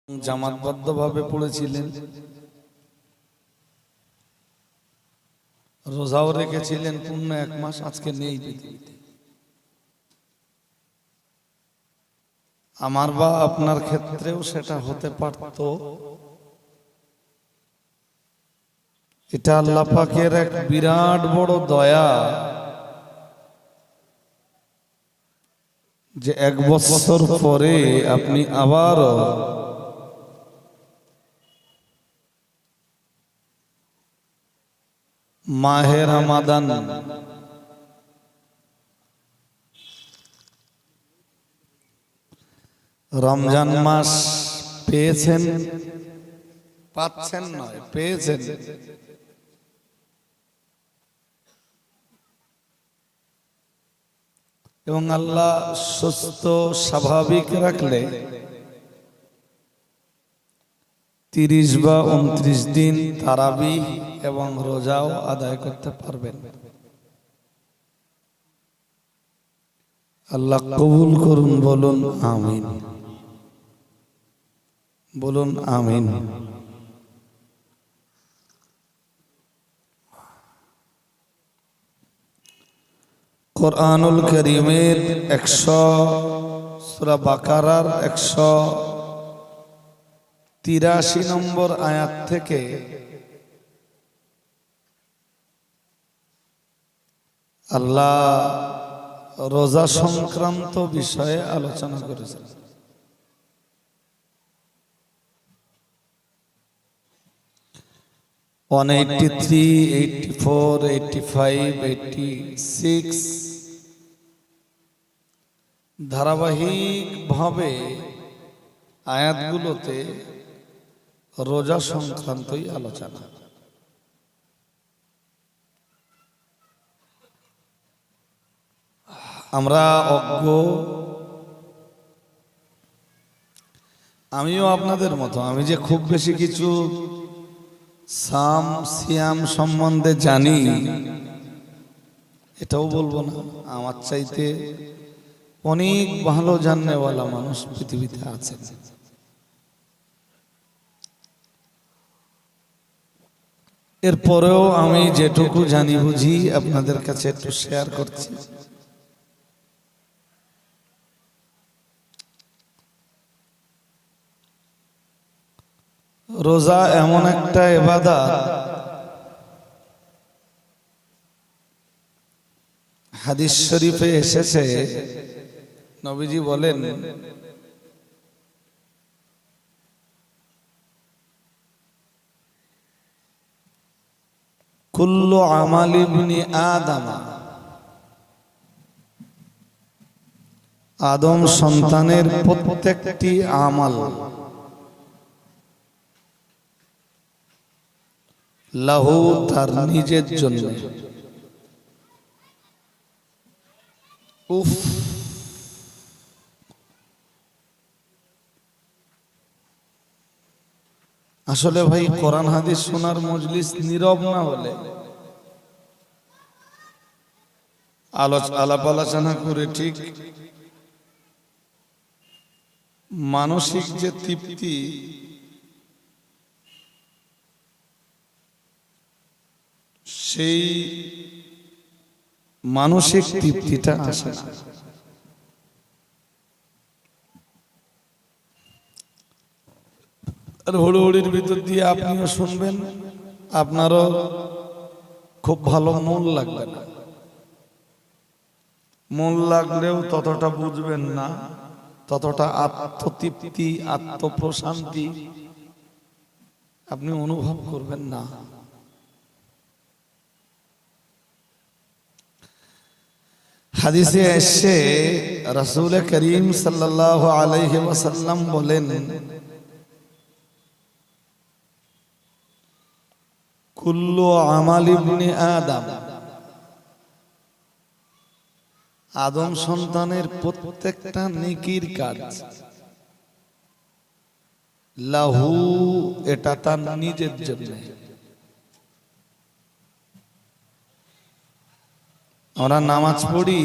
জামাতবদ্ধভাবে পড়েছিলেন, রোজাও রেখেছিলেন পূর্ণ 1 মাস, আজকে নেই পৃথিবীতে। আমার বা আপনার ক্ষেত্রেও সেটা হতে পারত। এটা আল্লাহ পাকের এক বিরাট বড় দয়া যে 1 বছর পরে আপনি আবার মাহে রমাদান রমজান মাস পেয়েছেন, পাচ্ছেন নয়, পেয়েছেন। এবং আল্লাহ সুস্থ স্বাভাবিক রাখলে 30 বা 29 দিন তারাবিহ এবং রোজাও আদায় করতে পারবেন। আল্লাহ কবুল করুন, বলুন আমিন, বলুন আমিন। কুরআনুল কারীমের 100 সূরা বাকারার 183 নম্বর আয়াত থেকে আল্লাহ রোজা সংক্রান্ত বিষয়ে আলোচনা করেছেন। वन 83, 84, 85, 86 ধারাবাহিক ভাবে আয়াতগুলোতে রোজা সংক্রান্তই আলোচনা। আমরা অজ্ঞ, আমিও আপনাদের মতো। আমি যে খুব বেশি কিছু সাম সিয়াম সম্বন্ধে জানি এটাও বলবো না। আমার চাইতে অনেক ভালো জাননেওয়ালা মানুষ পৃথিবীতে আছেন। এরপরেও আমি যেটুকু জানি বুঝি আপনাদের কাছে একটু শেয়ার করছি। রোজা এমন একটা ইবাদত, হাদিস শরীফে এসেছে, নবীজি বলেন কুল্লু আমাল ইবনি আদম, আদম সন্তানের প্রত্যেকটি আমাল লাহু, তার নিজের জন্য। উফ, আসলে ভাই কোরআন হাদিস শোনার মজলিস নীরব না হলে আলাপ আলোচনা করে ঠিক মানসিক যে তৃপ্তি সেই মানসিক তৃপ্তিটা আসে না। আর হুড়োহুড়ির ভিতর দিয়ে আপনিও শুনবেন, আপনারও খুব ভালো মন লাগবে না। মন লাগলেও ততটা বুঝবেন না, ততটা আত্মতৃপ্তি আত্মপ্রশান্তি আপনি অনুভব করবেন না। হাদিসে এসে রাসূল করিম সাল্লাল্লাহু আলাইহি ওয়াসাল্লাম বলেন কুল্লু আমাল ইবনি আদম, আদম সন্তানের প্রত্যেকটা নেকির কাজ লাহু, এটা তার নিজের জন্য। আমরা নামাজ পড়ি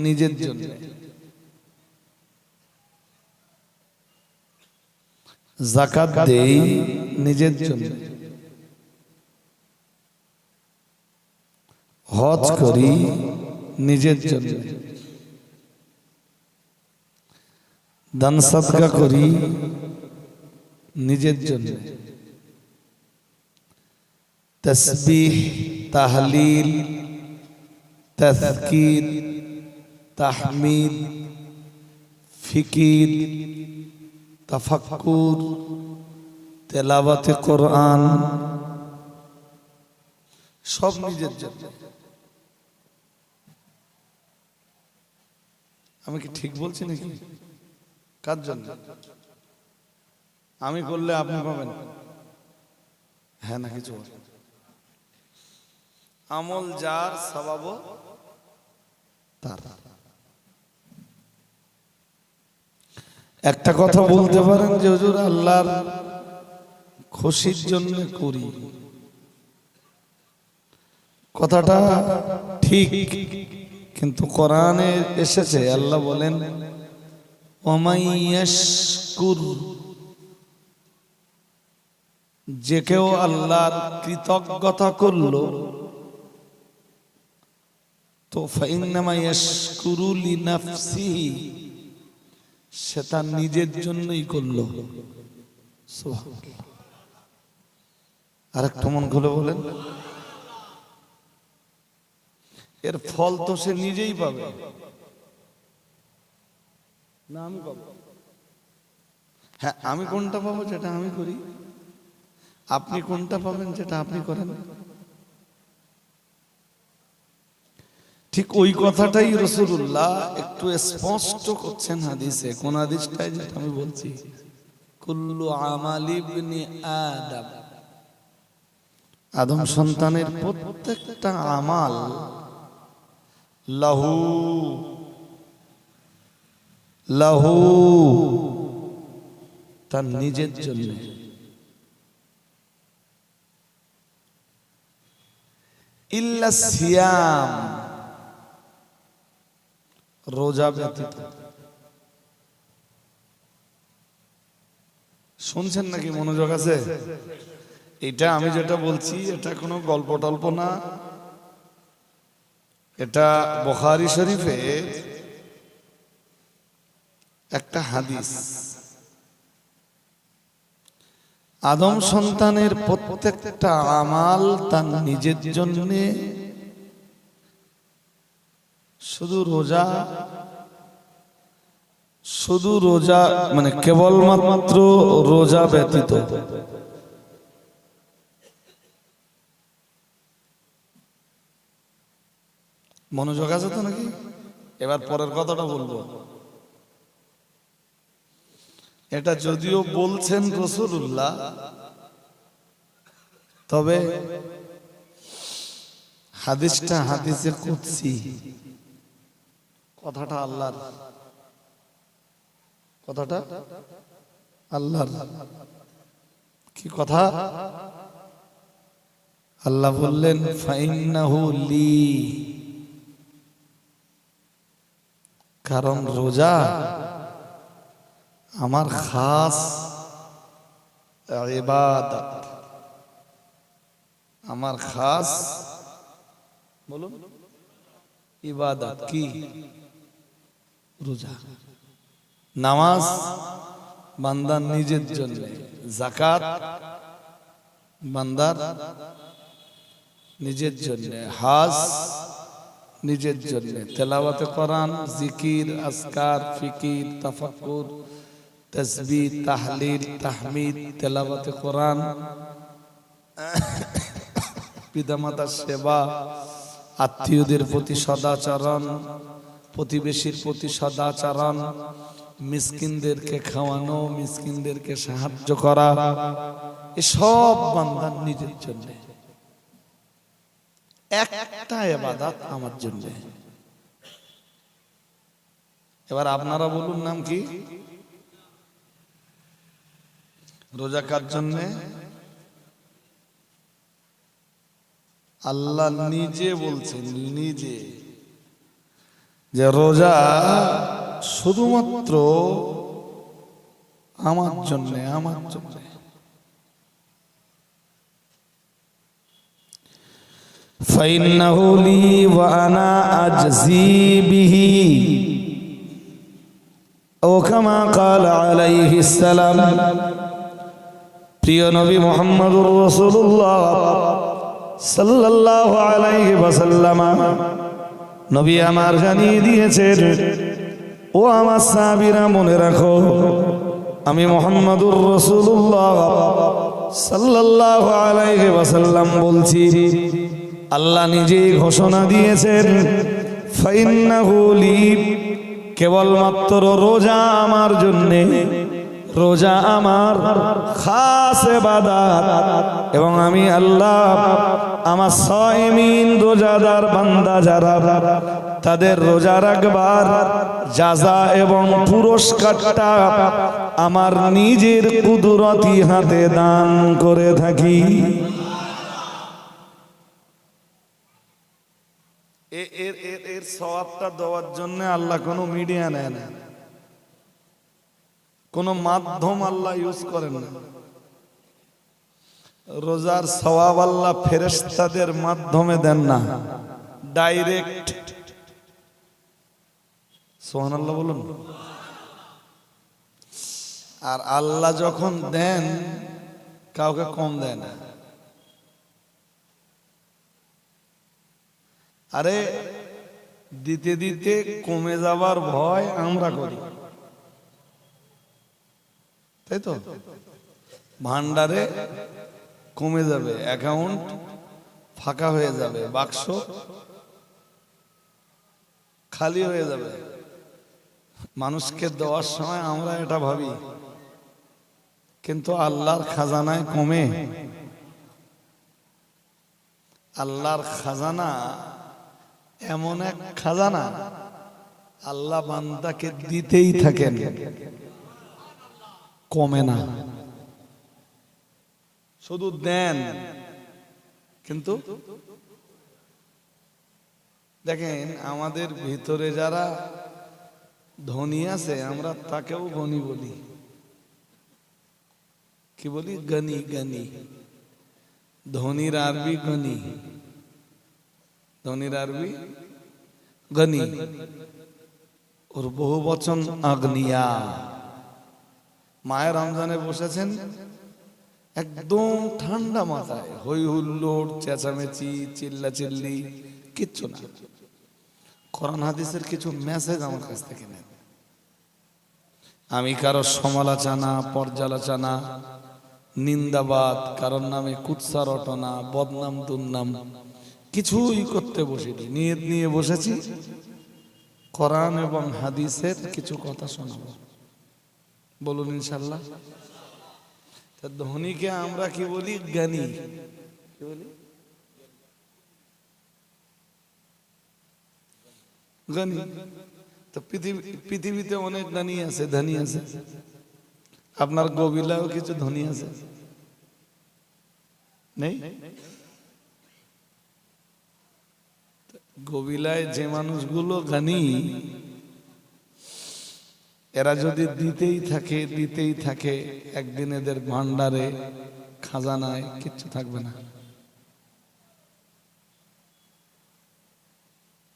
নিজের জন্য, যাকাত দেই নিজের জন্য, হজ করি নিজের জন্য, দান সদকা করি নিজের জন্য, তাসবিহ, তাহলিল, তাযকির, তাহমিদ, ফিকির, তাফাক্কুর, তেলাওয়াতে কোরআন সব নিজের জন্য। আমি কি ঠিক বলছি নাকি? কার জন্য? আমি করলে আপনি পাবেন, হ্যাঁ না কিছু আমল যার সওয়াব তার। একটা কথা বলতে পারেন যে হুজুর আল্লাহর খুশির জন্য করি, কথাটা ঠিক, কিন্তু কোরআনে এসেছে আল্লাহ বলেন ওমাইয়াশকুর, যে কেউ আল্লাহর কৃতজ্ঞতা করলো তো ফাইন্নামা ইয়াশকুরু লিনাফসিহি, সে তার নিজের জন্যই করলো। সুবহানাল্লাহ। আরেকটু মন খুলে বলেন, এর ফল তো সে নিজেই পাবে না আমি পাবো? হ্যাঁ, আমি কোনটা পাবো যেটা আমি করি, আপনি কোনটা পাবেন যেটা আপনি করেন। ঠিক ওই কথাটাই রাসূলুল্লাহ একটু স্পষ্ট করছেন হাদিসে। কোন হাদিসটাই যেটা আমি বলছি, কুল্লু আমালি ইবনি আদম, আদম সন্তানের প্রত্যেকটা আমাল লাহু লাহু, তার নিজের জন্য। ইল্লা সিয়াম, রোজা ব্যতীত। শুনছেন নাকি? মনোযোগ আছে? এটা আমি যেটা বলছি এটা কোনো গল্প টল্প না, এটা বুখারী শরীফে একটা হাদিস। আদম সন্তানের প্রত্যেকটা আমাল তার নিজের জন্য, শুধু রোজা মানে কেবলমাত্র রোজা ব্যতীত। মনোযোগ আছে তো নাকি? এবার পরের কথাটা বলবো। এটা যদিও বলছেন রাসূলুল্লাহ, তবে হাদিসটা হাদিসে কুদসি, কথাটা আল্লাহর, কথাটা আল্লাহর। কি কথা? আল্লাহ বললেন ফাইন্নাহু লি, কারণ রোজা আমার খাস ইবাদত, আমার খাস বলুন ইবাদত। কি? রোজা। নামাজ বান্দার নিজের জন্য, যাকাত বান্দার নিজের জন্য, হজ নিজের জন্য, তেলাওয়াতে কোরআন, জিকির, আজকার, ফিকির, তাফাক্কুর, তাসবিহ, তাহলিল, তাহমিদ, তেলাওয়াতে কোরআন, পিতামাতার সেবা, আত্মীয়দের প্রতি সদাচরণ, প্রতিবেশীর প্রতি সদাচরণ, মিসকিনদেরকে খাওয়ানো, মিসকিনদেরকে সাহায্য করা, এসব বান্দার নিজের জন্য। একটা ইবাদত আমার জন্য। এবার আপনারা বলুন নাম কি? রোজা কার জন্য? আল্লাহ নিজে বলছেন, নিজে, যে রোজা শুধুমাত্র আমার জন্য, আমার জন্য। ফাইন্নাহু লি ওয়া আনা আজজি বিহি ও কামা ক্বালা আলাইহিস সালাম। প্রিয় নবী মুহাম্মদুর রাসূলুল্লাহ সাল্লাল্লাহু আলাইহি ওয়াসাল্লাম নবী আমার জানিয়ে দিয়েছেন, ও আমার সাহাবীরা মনে রাখো, আমি মুহাম্মদুর রাসূলুল্লাহ সাল্লাল্লাহু আলাইহি ওয়াসাল্লাম বলছি, আল্লাহ নিজেই ঘোষণা দিয়েছেন, ফাইন্নাহু লি, কেবলমাত্র রোজা আমার জন্যে, রোজা আমার খাস ইবাদত, এবং আমি আল্লাহ আমার সাইমিন রোজাদার বান্দা যারা তাদের রোজা রাখবার জাযা এবং পুরস্কারটা আমার নিজের কুদরতি হাতে দান করে থাকি। এর সওয়াবটা দেওয়ার জন্য আল্লাহ কোনো মিডিয়া নেয় না, কোন মাধ্যম আল্লাহ ইউজ করেন না। রোজার সওয়াব আল্লাহ ফেরেশতাদের মাধ্যমে দেন না, ডাইরেক্ট। সুবহানাল্লাহ বলুন। আর আল্লাহ যখন দেন কাউকে কম দেন না। আরে দিতে দিতে কমে যাবার ভয় আমরা করি, তাই তো? ভান্ডারে কমে যাবে, অ্যাকাউন্ট ফাঁকা হয়ে যাবে, বাক্স খালি হয়ে যাবে। মানুষকে দেওয়ার সময় আমরা এটা ভাবি, কিন্তু আল্লাহর খাজানায় কমে। আল্লাহর খাজানা এমন এক খাজানা, আল্লাহ বান্দাকে দিতেই থাকেন, কমে না। শুধু দেন, কিন্তু দেখেন আমাদের ভিতরে যারা ধনী আছে আমরা তাকেও ধনী বলি। কি বলি? গনি। গনি, ধনীর আরবি গনি, ধনীর আরবি গনি, ওর বহু বচন আগ্নিয়া। মায়ের রমজানে বসেছেন একদম ঠান্ডা মাথায়, হই হুল্লোড়, চেঁচামেচি, চিল্লাচিল্লি কিচ্ছু না। কোরআন হাদিসের কিছু মেসেজ আমার কাছ থেকে নেন। আমি কারো সমালোচনা, পর্যালোচনা, নিন্দাবাদ, কারোর নামে কুৎসা রটনা, বদনাম দুর্নাম কিছুই করতে বসিনি। নিয়ত নিয়ে বসেছি কোরআন এবং হাদিসের কিছু কথা শোনাবো। বলুন ইনশাল্লাহ। ধনীকে আমরা কি বলি? জ্ঞানী। কি বলি? জ্ঞানী। তো পৃথিবীতে অনেক জ্ঞানী আছে, ধনী আছে। আপনার গবিলাও কিছু ধনী আছে, নেই? গবিলায় যে মানুষগুলো জ্ঞানী, এরা যদি দিতেই থাকে একদিন এদের ভান্ডারে, খাজানায় কিচ্ছু থাকবে না।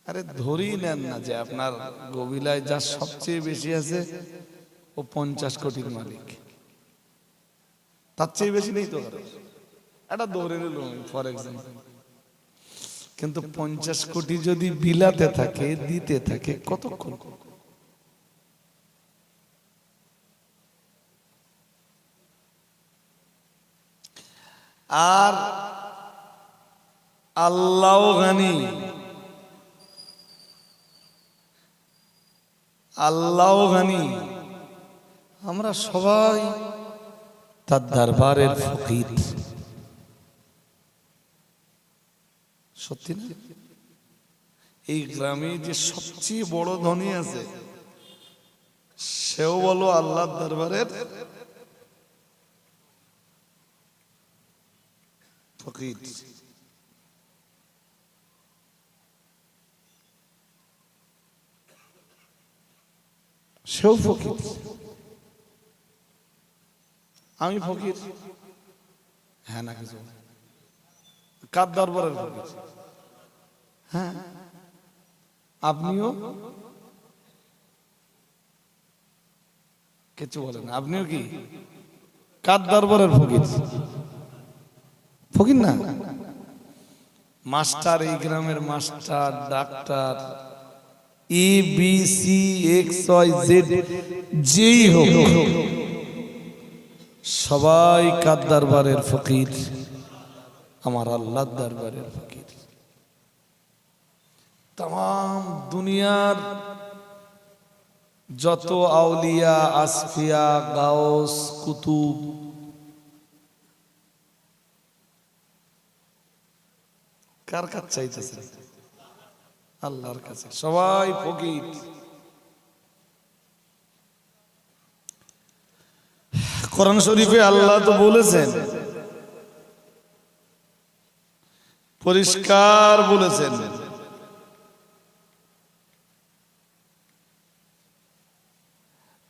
আরে ধরেই নেন না যে আপনার গবিলায় যা সবচেয়ে বেশি আছে ও 50 কোটির মালিক, তার চেয়ে বেশি নেই তো। এটা ধরে নিল ফর এক্সাম্পল। কিন্তু 50 কোটি যদি বিলাতে থাকে, দিতে থাকে, কতক্ষণ? আর আল্লাহ গানি, আল্লাহ গানি, আমরা সবাই তার দরবারের ফকির। সত্যি না? এই গ্রামে যে সবচেয়ে বড় ধনী আছে সেও বলো আল্লাহর দরবারের ফকির। সেও ফকির। আমি ফকির, হ্যাঁ না কিছু কার দরবারের ফকির? হ্যাঁ, আপনিও কিছু বলেন, আপনিও কি কার দরবারের ফকির? ফকির না, মাস্টার, এই গ্রামের মাস্টার, ডাক্তার, ABCXYZ যেই হোক, সবাই কার দরবারের ফকির? আমার আল্লাহর দরবারের ফকির। तमाम দুনিয়ার যত আউলিয়া, আসফিয়া, গাউস, কুতুব, কার কাছে চাইতেছে? আল্লাহর কাছে। সবাই ফকির। কোরআন শরীফে আল্লাহ তো বলেছেন, পরিষ্কার বলেছেন,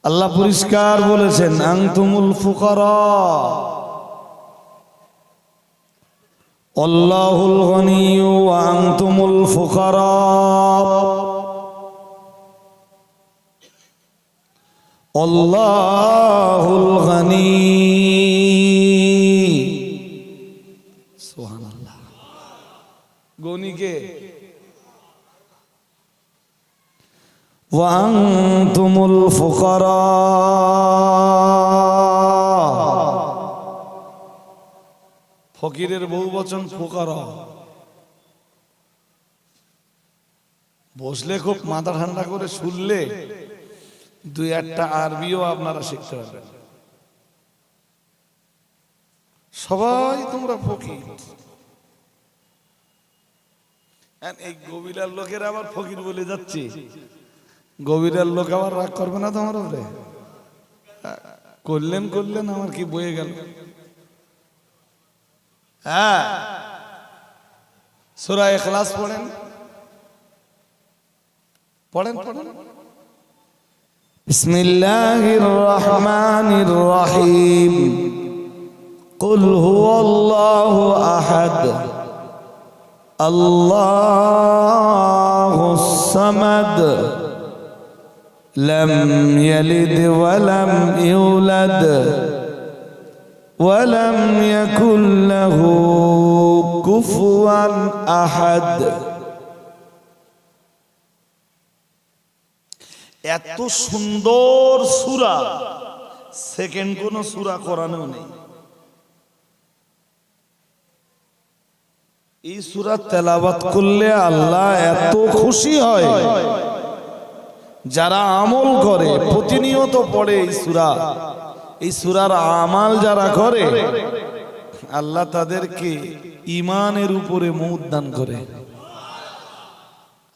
আল্লাহ পরিষ্কার বলেছেন, আনতুমুল ফুকারা আল্লাহুল গনিয়্যু ওয়া আনতুমুল ফুকারা। আল্লাহুল গনি, সুবহানাল্লাহ। গনি কে? ওয়া আনতুমুল ফুকারা, ফকিরের বহুবচন ফুকারা। বসলে খুব মাথা ঠান্ডা করে শুনলে দুই একটা আরবিও আপনারা শিখতে পারবেন। সবাই তোমরা ফকির। এই গভীরার লোকের আবার ফকির বলে যাচ্ছে, গভীরার লোক আবার রাগ করবে না তোমার উপরে? করলেন আমার কি বয়ে গেল। হ্যাঁ, সূরা ইখলাস পড়েন, পড়েন। বিসমিল্লাহির রহমানির রহিম। কুল হুয়াল্লাহু আহাদ আল্লাহুস সামাদ লাম ইয়ালিদ ওয়া লাম ইউলাদ ওয়া লাম ইয়াকুল লাহু কুফুয়ান আহাদ। এত সুন্দর সূরা সেকেন্ড কোন সূরা কোরআনেও নেই। এই সূরা তেলাওয়াত করলে আল্লাহ এত খুশি হয়, যারা আমল করে, প্রতিনিয়ত পড়ে এই সূরার আমাল যারা করে, আল্লাহ তাদেরকে ঈমানের উপরে মৌত দান করে।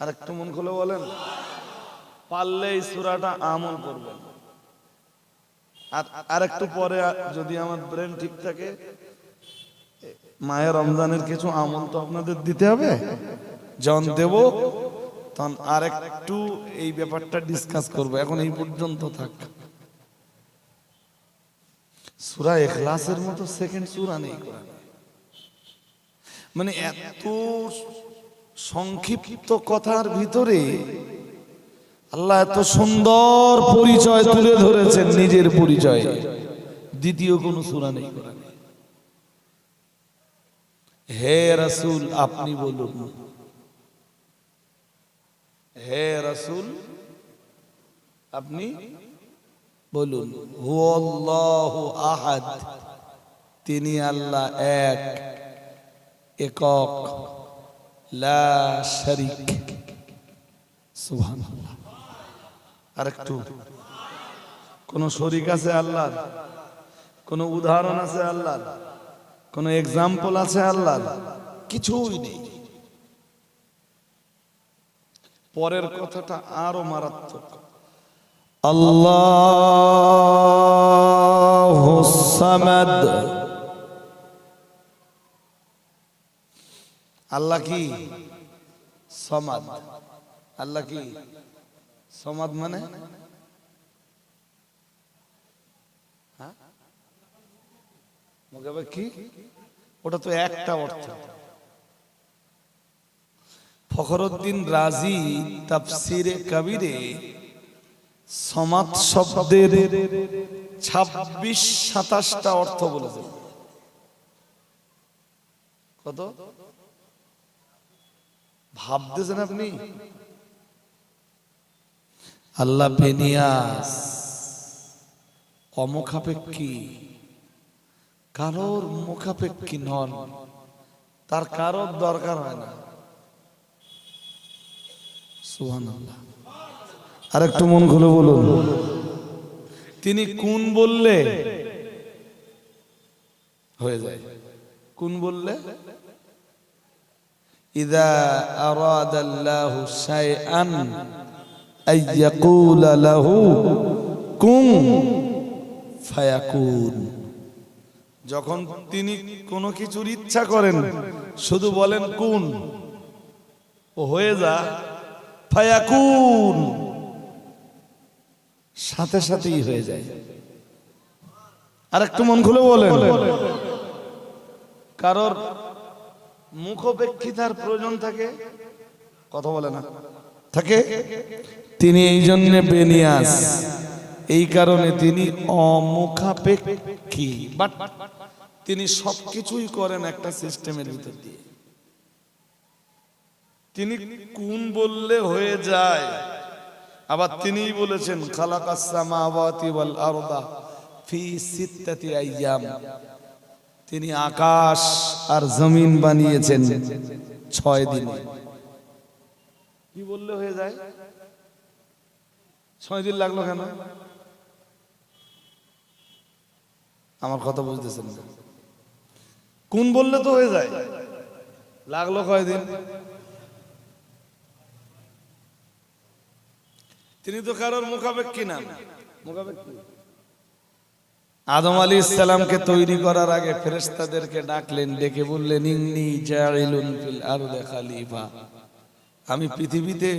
আর একটু মন খুলে বলেন, পারলে এই সূরাটা আমল করবেন। আর একটু পরে যদি আমার ব্রেন ঠিক থাকে, মাহে রমজানের কিছু আমল তো আপনাদের দিতে হবে, যখন দেব তখন আর একটু এই ব্যাপারটা ডিসকাস করব। এখন এই পর্যন্ত থাক। সূরা ইখলাসের মতো সেকেন্ড সূরা নেই কোরআনে। মানে এত সংক্ষিপ্ত কথার ভিতরে আল্লাহ এত সুন্দর পরিচয় তুলে ধরেছেন, নিজের পরিচয়। দ্বিতীয় কোন সূরা নেই কোরআনে। হে রাসূল আপনি বলুন, হে রাসূল আপনি বলুন, হুয়াল্লাহু আহাদ, তিনি আল্লাহ এক, একক, লা শারীক। সুবহানাল্লাহ। আরেকটু, কোন শরীক আছে আল্লাহর? কোন উদাহরণ আছে আল্লাহর? কোন এক্সাম্পল আছে আল্লাহর? কিছুই নেই। পরের কথাটা আরো মারাত্মক। আল্লাহুস সামাদ, আল্লাহ কি সমাদ? আল্লাহ কি সমাদ মানে? মুখাপেক্ষী ওটা তো একটা অর্থ। ফখরুদ্দিন রাজি তাফসিরে কবিরে সমাদ শব্দের 26-27টা অর্থ বলেছেন। কত ভাবতেছেন আপনি? আল্লাহ বেনিয়াস, অমুখাপেক্ষী, কারোর মুখাপেক্ষী নন, তার কারোর দরকার হয় না। সুবহানাল্লাহ। আর একটু মন খুলে বলুন, তিনি কোন বললে হয়ে যায়। কোন বললে ইযা আরাদাল্লাহু শাইআন আইয়াকুলা লাহু কুন ফায়াকুন। যখন তিনি কোনো কিছুর ইচ্ছা করেন শুধু বলেন কুন, ও হয়ে যা, ফায়াকুন, সাথে সাথেই হয়ে যায়। আর একটু মন খুলে বলেন, কারোর মুখাপেক্ষিতার প্রয়োজন থাকে, কথা বলে না থাকে, তিনি এই জন্য বেনিয়াস, এই কারণে তিনি অমুখাপেক্ষী, বাট তিনি সবকিছুই করেন একটা সিস্টেমের ভিতর দিয়ে। তিনি কোন বললে হয়ে যায়। আবার তিনিই বলেছেন খালাকাস সামাওয়াতি ওয়াল আরদা ফি সিত্তাতি আইয়াম, তিনি আকাশ আর জমিন বানিয়েছেন 6 দিনে। কি বললে হয়ে যায়? 6 দিন লাগলো কেন? আমার কথা বুঝতেছেন না? কোন বললে তো হয়ে যায়, লাগলো কয় দিন? তিনি তো কারোর মুখাপেক্ষী না। মুখাপেক্ষী আদম আলাইহিস সালামকে তৈরি করার আগে ফেরেশতাদেরকে ডাকলেন, ডেকে বললেন ইন্নী জাইলুন ফিল আরদি খলিফা, আমি পৃথিবীতে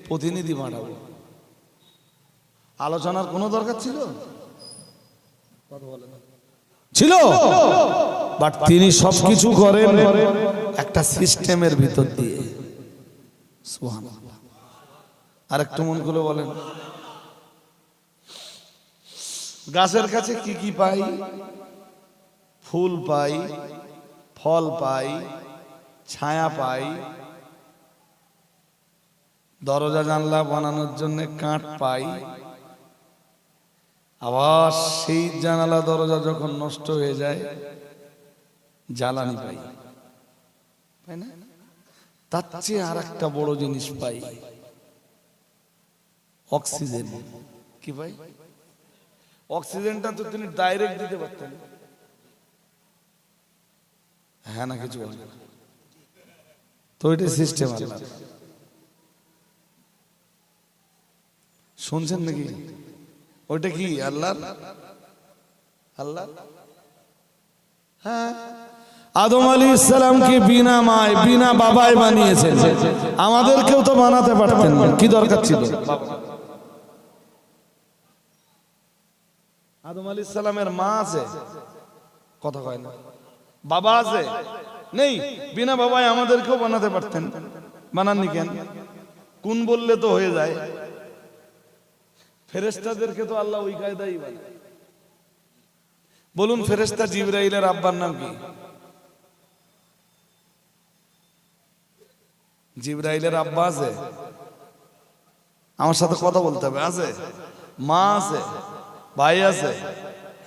প্রতিনিধি বানাবো। আলোচনার কোনো দরকার ছিল? ছিল, বাট তিনি সবকিছু করেন একটা সিস্টেমের ভিতর দিয়ে। সুবহানাল্লাহ। আর একটু মন খুলে বলেন, গাছের কাছে কি কি পাই? ফুল পাই, ফল পাই, ছায়া পাই, দরজা জানলা বানানোর জন্য কাঠ পাই, আবার সেই জানালা দরজা যখন নষ্ট হয়ে যায় জ্বালানি পাই, তাই না? তার চেয়ে আর একটা বড় জিনিস পাই, অক্সিজেন। কি ভাই? অক্সিজেনটা তো তিনি ডাইরেক্ট দিতে পারতেন, হ্যাঁ না? কিছু বলেন তো, এটা সিস্টেম আল্লাহ। শুনছেন নাকি? ওইটা কি আল্লাহ? আল্লাহ, হ্যাঁ। আদম আলাইহিস সালামকে বিনা মায় বিনা বাবায় বানিয়েছেন, আমাদেরকেও তো বানাতে পারতেন, কি দরকার ছিল? আদম আলাইহিস সালামের মা আছে, কথা কয় না? বাবা আছে? নেই। বিনা বাবায় আমাদেরকেও বানাতে পারতেন, বানাননি কেন? কোন বললে তো হয়ে যায়। ফেরেশতাদেরকে তো আল্লাহ ওই কায়দাই বানায়। বলুন, ফেরেশতা জিবরাইলের আব্বার নাম কি? জিবরাইলের আব্বা আছে? আমার সাথে কথা বলতে হবে। আছে? মা আছে, ভাই আছে,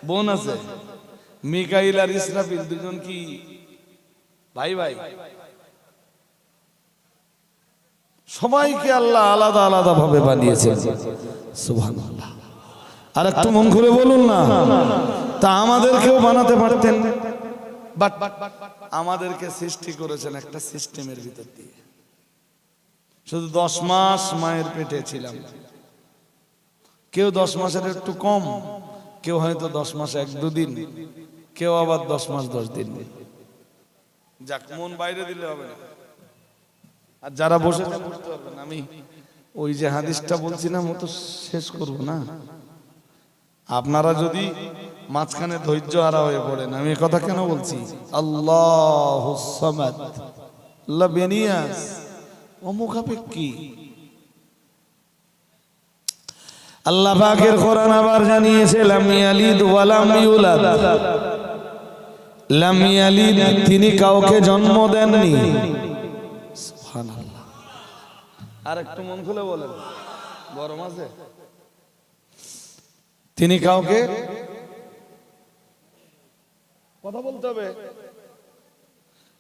বোন আছে। মিকাইল আর ইসরাফিল দুজন কি ভাই ভাই? সবাইকে আল্লাহ আলাদা আলাদা ভাবে বানিয়েছেন। সুবহানাল্লাহ। আর একটু মন খুলে বলুন না, তা আমাদেরকেও বানাতে পারতেন, বাট আমাদেরকে সৃষ্টি করেছেন একটা সিস্টেমের ভিতর দিয়ে। শুধু 10 মাস মায়ের পেটে ছিলাম। কেউ 10 মাসের একটু কম, কেউ হয়তো 10 মাস 1-2 দিন, কেউ আবার 10 মাস 10 দিন। যাক, মন বাইরে দিলে হবে না। আর যারা বসেছেন বুঝতে পারবেন, আমি ওই যে হাদিসটা বলছিলাম ও তো শেষ করব না। আপনারা যদি মাঝখানে ধৈর্য হারা হয়ে পড়েন। আমি এই কথা কেন বলছি? আল্লাহুস সামাদ, আল্লাহ বেনিয়াস, অমুখাপেক্ষী। আল্লাহ পাকের কোরআন আবার জানিয়েছে লাম ইয়ালিদ ওয়া লাম ইউলাদ। লাম ইয়ালিদ, তিনি কাউকে জন্ম দেননি। সুবহানাল্লাহ। আর একটু মন খুলে বলেন, গরম আছে? তিনি কাউকে, কথা বলতে হবে,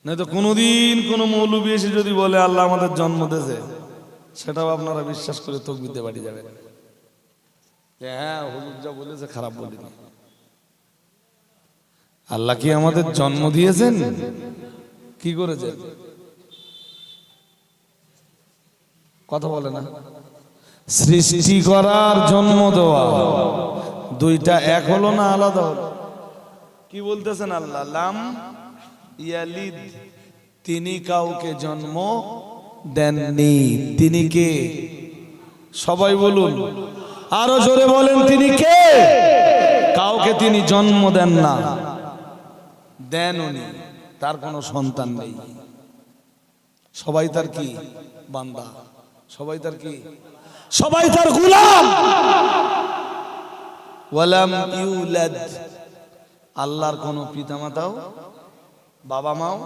নয়তো কোনোদিন কোন মৌলবী এসে যদি বলে আল্লাহ আমাদের জন্ম দিয়েছে, সেটাও আপনারা বিশ্বাস করে তাকবীর দিয়ে বাড়ি যাবেন। হ্যাঁ, হুজুর যা বলেছে খারাপ বলিনি। আল্লাহ কি আমাদের জন্ম দিয়েছেন? কি করেছেন? কথা বলে না। সৃষ্টি করার, জন্ম দেওয়া, দুইটা এক হলো না আলাদা হলো? কি বলতেছেন আল্লাহ? লাম ইয়ালিদ, তিনি কাউকে জন্ম দেননি। তিনি কে? সবাই বলুন, আরো জোরে বলেন, তিনি কে? কাউকে তিনি জন্ম দেন না, দেননি, তার কোনো সন্তান নেই। সবাই তার কি? বান্দা। সবাই তার কি? সবাই তার গোলাম। ওয়ালাম ইউলাদ, আল্লাহর কোনো পিতামাতাও, বাবা মাও,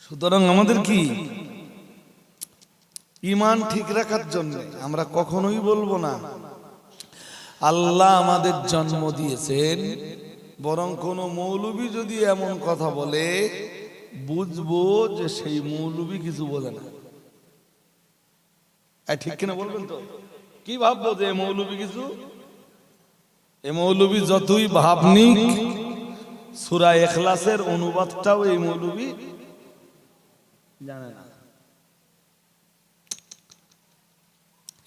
সুতরাং আমাদের কি ঈমান ঠিক রাখার জন্য আমরা কখনোই বলবো না আল্লাহ আমাদের জন্ম দিয়েছেন। বরং কোন মৌলবী যদি এমন কথা বলে, বুঝবো যে সেই মৌলবী কিছু বলে না। ঠিক কিনা বলবেন তো? কি ভাববো যে মৌলবী কিছু, এ মৌলবী যতই ভাবনিক, সূরা ইখলাসের অনুবাদটাও এই মৌলবী জানে না।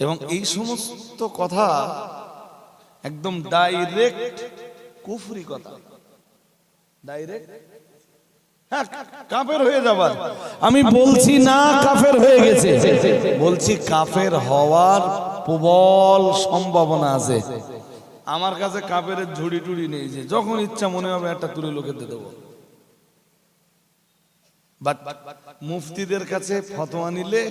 এবং এই সমস্ত কথা একদম ডাইরেক্ট কুফরি কথা, ডাইরেক্ট। হ্যাঁ, কাফের হয়ে যাবার আমি বলছি না, কাফের হয়ে গেছে, বলছি কাফের হওয়ার প্রবল সম্ভাবনা আছে। আমার কাছে কাফের ঝুড়ি টুড়ি নেই যে যখন ইচ্ছা মনে হবে একটা তুলে লোকে দিয়ে দেবো। বাট মুফতিদের কাছে ফতোয়া নিলে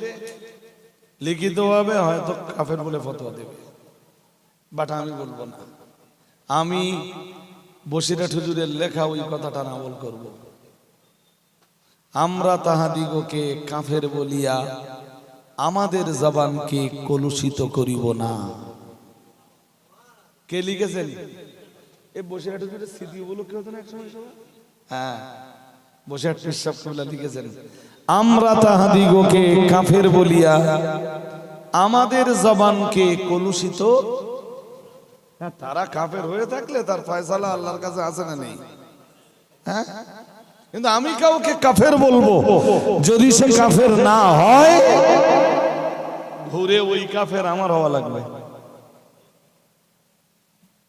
লিখিতভাবে হয়তো কাফের বলে ফতোয়া দেবে, বাট আমি বলবো না। আমি বসিরহাট হুজুরের লেখা ওই কথাটা নাবল করব। আমরা তাহাদিগকে কাফের বলিয়া আমাদের জবানকে কলুষিত করিব না। কে লিখেছেন? এই বসিরহাট হুজুরের স্মৃতি উপলক্ষে হতো না একসময় সবাই? হ্যাঁ, বসিরহাট পীর সাহেব কিবলা লিখেছেন, আমরা তাহাদিগকে কাফের বলিয়া আমাদের জবানকে কলুষিত। তারা কাফের হয়ে থাকলে তার ফয়সালা আল্লাহর কাছে আছে না নেই? হ্যাঁ, কিন্তু আমি কাউকে কাফের বলবো যদি সে কাফের না হয়, ঘুরে ওই কাফের আমার হওয়া লাগবে।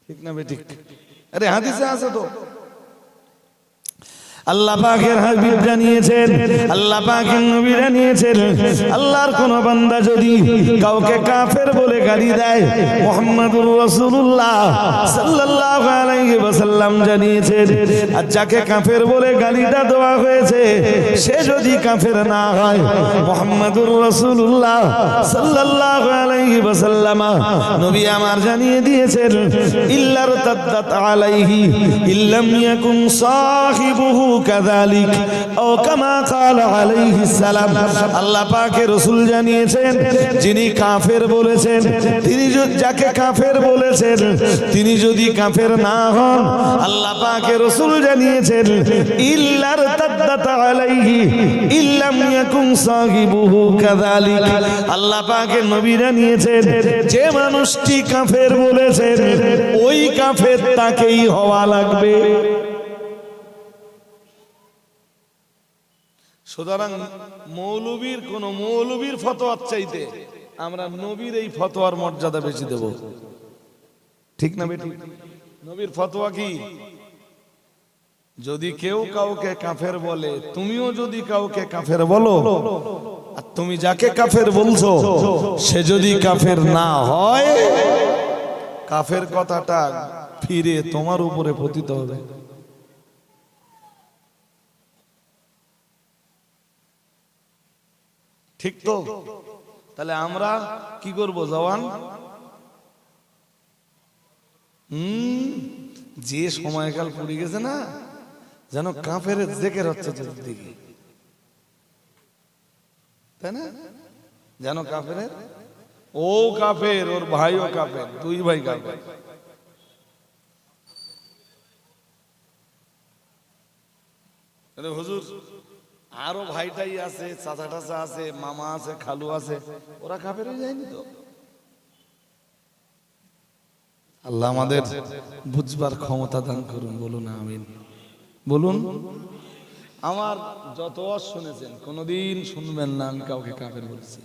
ঠিক না বেঠিক? আরে হাদিসে আছে তো, আল্লাহ পাকের হাবিব জানিয়েছেন, আল্লাহ পাকের নবী জানিয়েছেন, আল্লাহর কোন বান্দা যদি কাউকে কাফের বলে গালি দেয়, মুহাম্মাদুর রাসূলুল্লাহ সাল্লাল্লাহু আলাইহি ওয়াসাল্লাম জানিয়েছেন, আর যাকে কাফের বলে গালিটা দেওয়া হয়েছে সে যদি কাফের না হয়, মুহাম্মাদুর রাসূলুল্লাহ সাল্লাল্লাহু আলাইহি ওয়াসাল্লাম নবী আমার জানিয়ে দিয়েছেন, ইল্লার তাদ্দাত আলাইহি ইল্লাম ইয়াকুন সাহিবুহু কাযালিক ও কামা ক্বালা আলাইহিস সালাম। আল্লাহ পাকের রাসূল জানিয়েছেন, যিনি কাফের বলেছেন, তিনি যাকে কাফের বলেছেন তিনি যদি কাফের না হন, আল্লাহ পাকের রাসূল জানিয়েছেন, ইল্লার তাদ্দাত আলাইহি ইল্লাম ইয়াকুন সাহিবুহু কাযালিক। আল্লাহ পাকের নবী জানিয়েছেন, যে মানুষটি কাফের বলেছেন ওই কাফের তাকেই হওয়া লাগবে। সুতরাং মৌলবীর কোন মৌলবীর ফতোয়ার চাইতে আমরা নবীর এই ফতোয়ার মর্যাদা বেশি দেব। ঠিক না বেটি? নবীর ফতোয়া কি? যদি কেউ কাউকে কাফের বলে, তুমিও যদি কাউকে কাফের বলো, আর তুমি যাকে কাফের বলছো সে যদি কাফের না হয়, কাফের কথাটা ফিরে তোমার উপরে পতিত হবে। ঠিক তো? তাহলে আমরা কি করব জওয়ান? যে সময়কাল পড়ে গেছে না, যেন কাফের জেকের হচ্ছে চতুর্দিকে, তাই না? যেন কাফের, ও কাফের, ওর ভাইও কাফের, দুই ভাই কাফের। হুজুর আরো ভাইটাই আছে, চাচা টাচা আছে, মামা আছে, খালু আছে, ওরা কাফের হয়ে যায়নি তো? আল্লাহ আমাদের বুঝবার ক্ষমতা দান করুন, বলুন আমিন। বলুন। আমার যত ওয়াজ শুনেছেন কোনদিন শুনবেন না আমি কাউকে কাফের বলছি।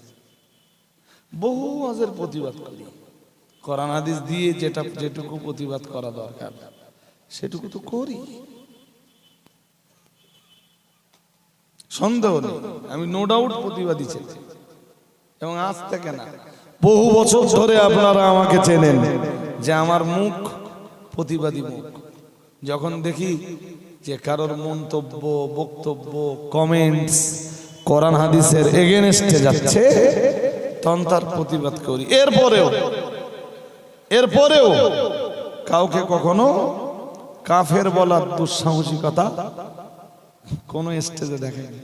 বহু ওয়াজের প্রতিবাদ করি, কোরআন হাদিস দিয়ে যেটুকু প্রতিবাদ করা দরকার সেটুকু তো করি, সন্দেহ নেই। আমি নো ডাউট প্রতিবাদী ছিলাম, এবং আজ থেকে না, বহু বছর ধরে আপনারা আমাকে চেনেন যে আমার মুখ প্রতিবাদী মুখ। যখন দেখি যে কারোর মন্তব্য, বক্তব্য, কমেন্টস কোরআন হাদিসের এগেনস্টে যাচ্ছে, তখন তার প্রতিবাদ করি। এরপরেও কাউকে কখনো কাফের বলার দুঃসাহসিকতা কোন স্টেজে দেখায়নি।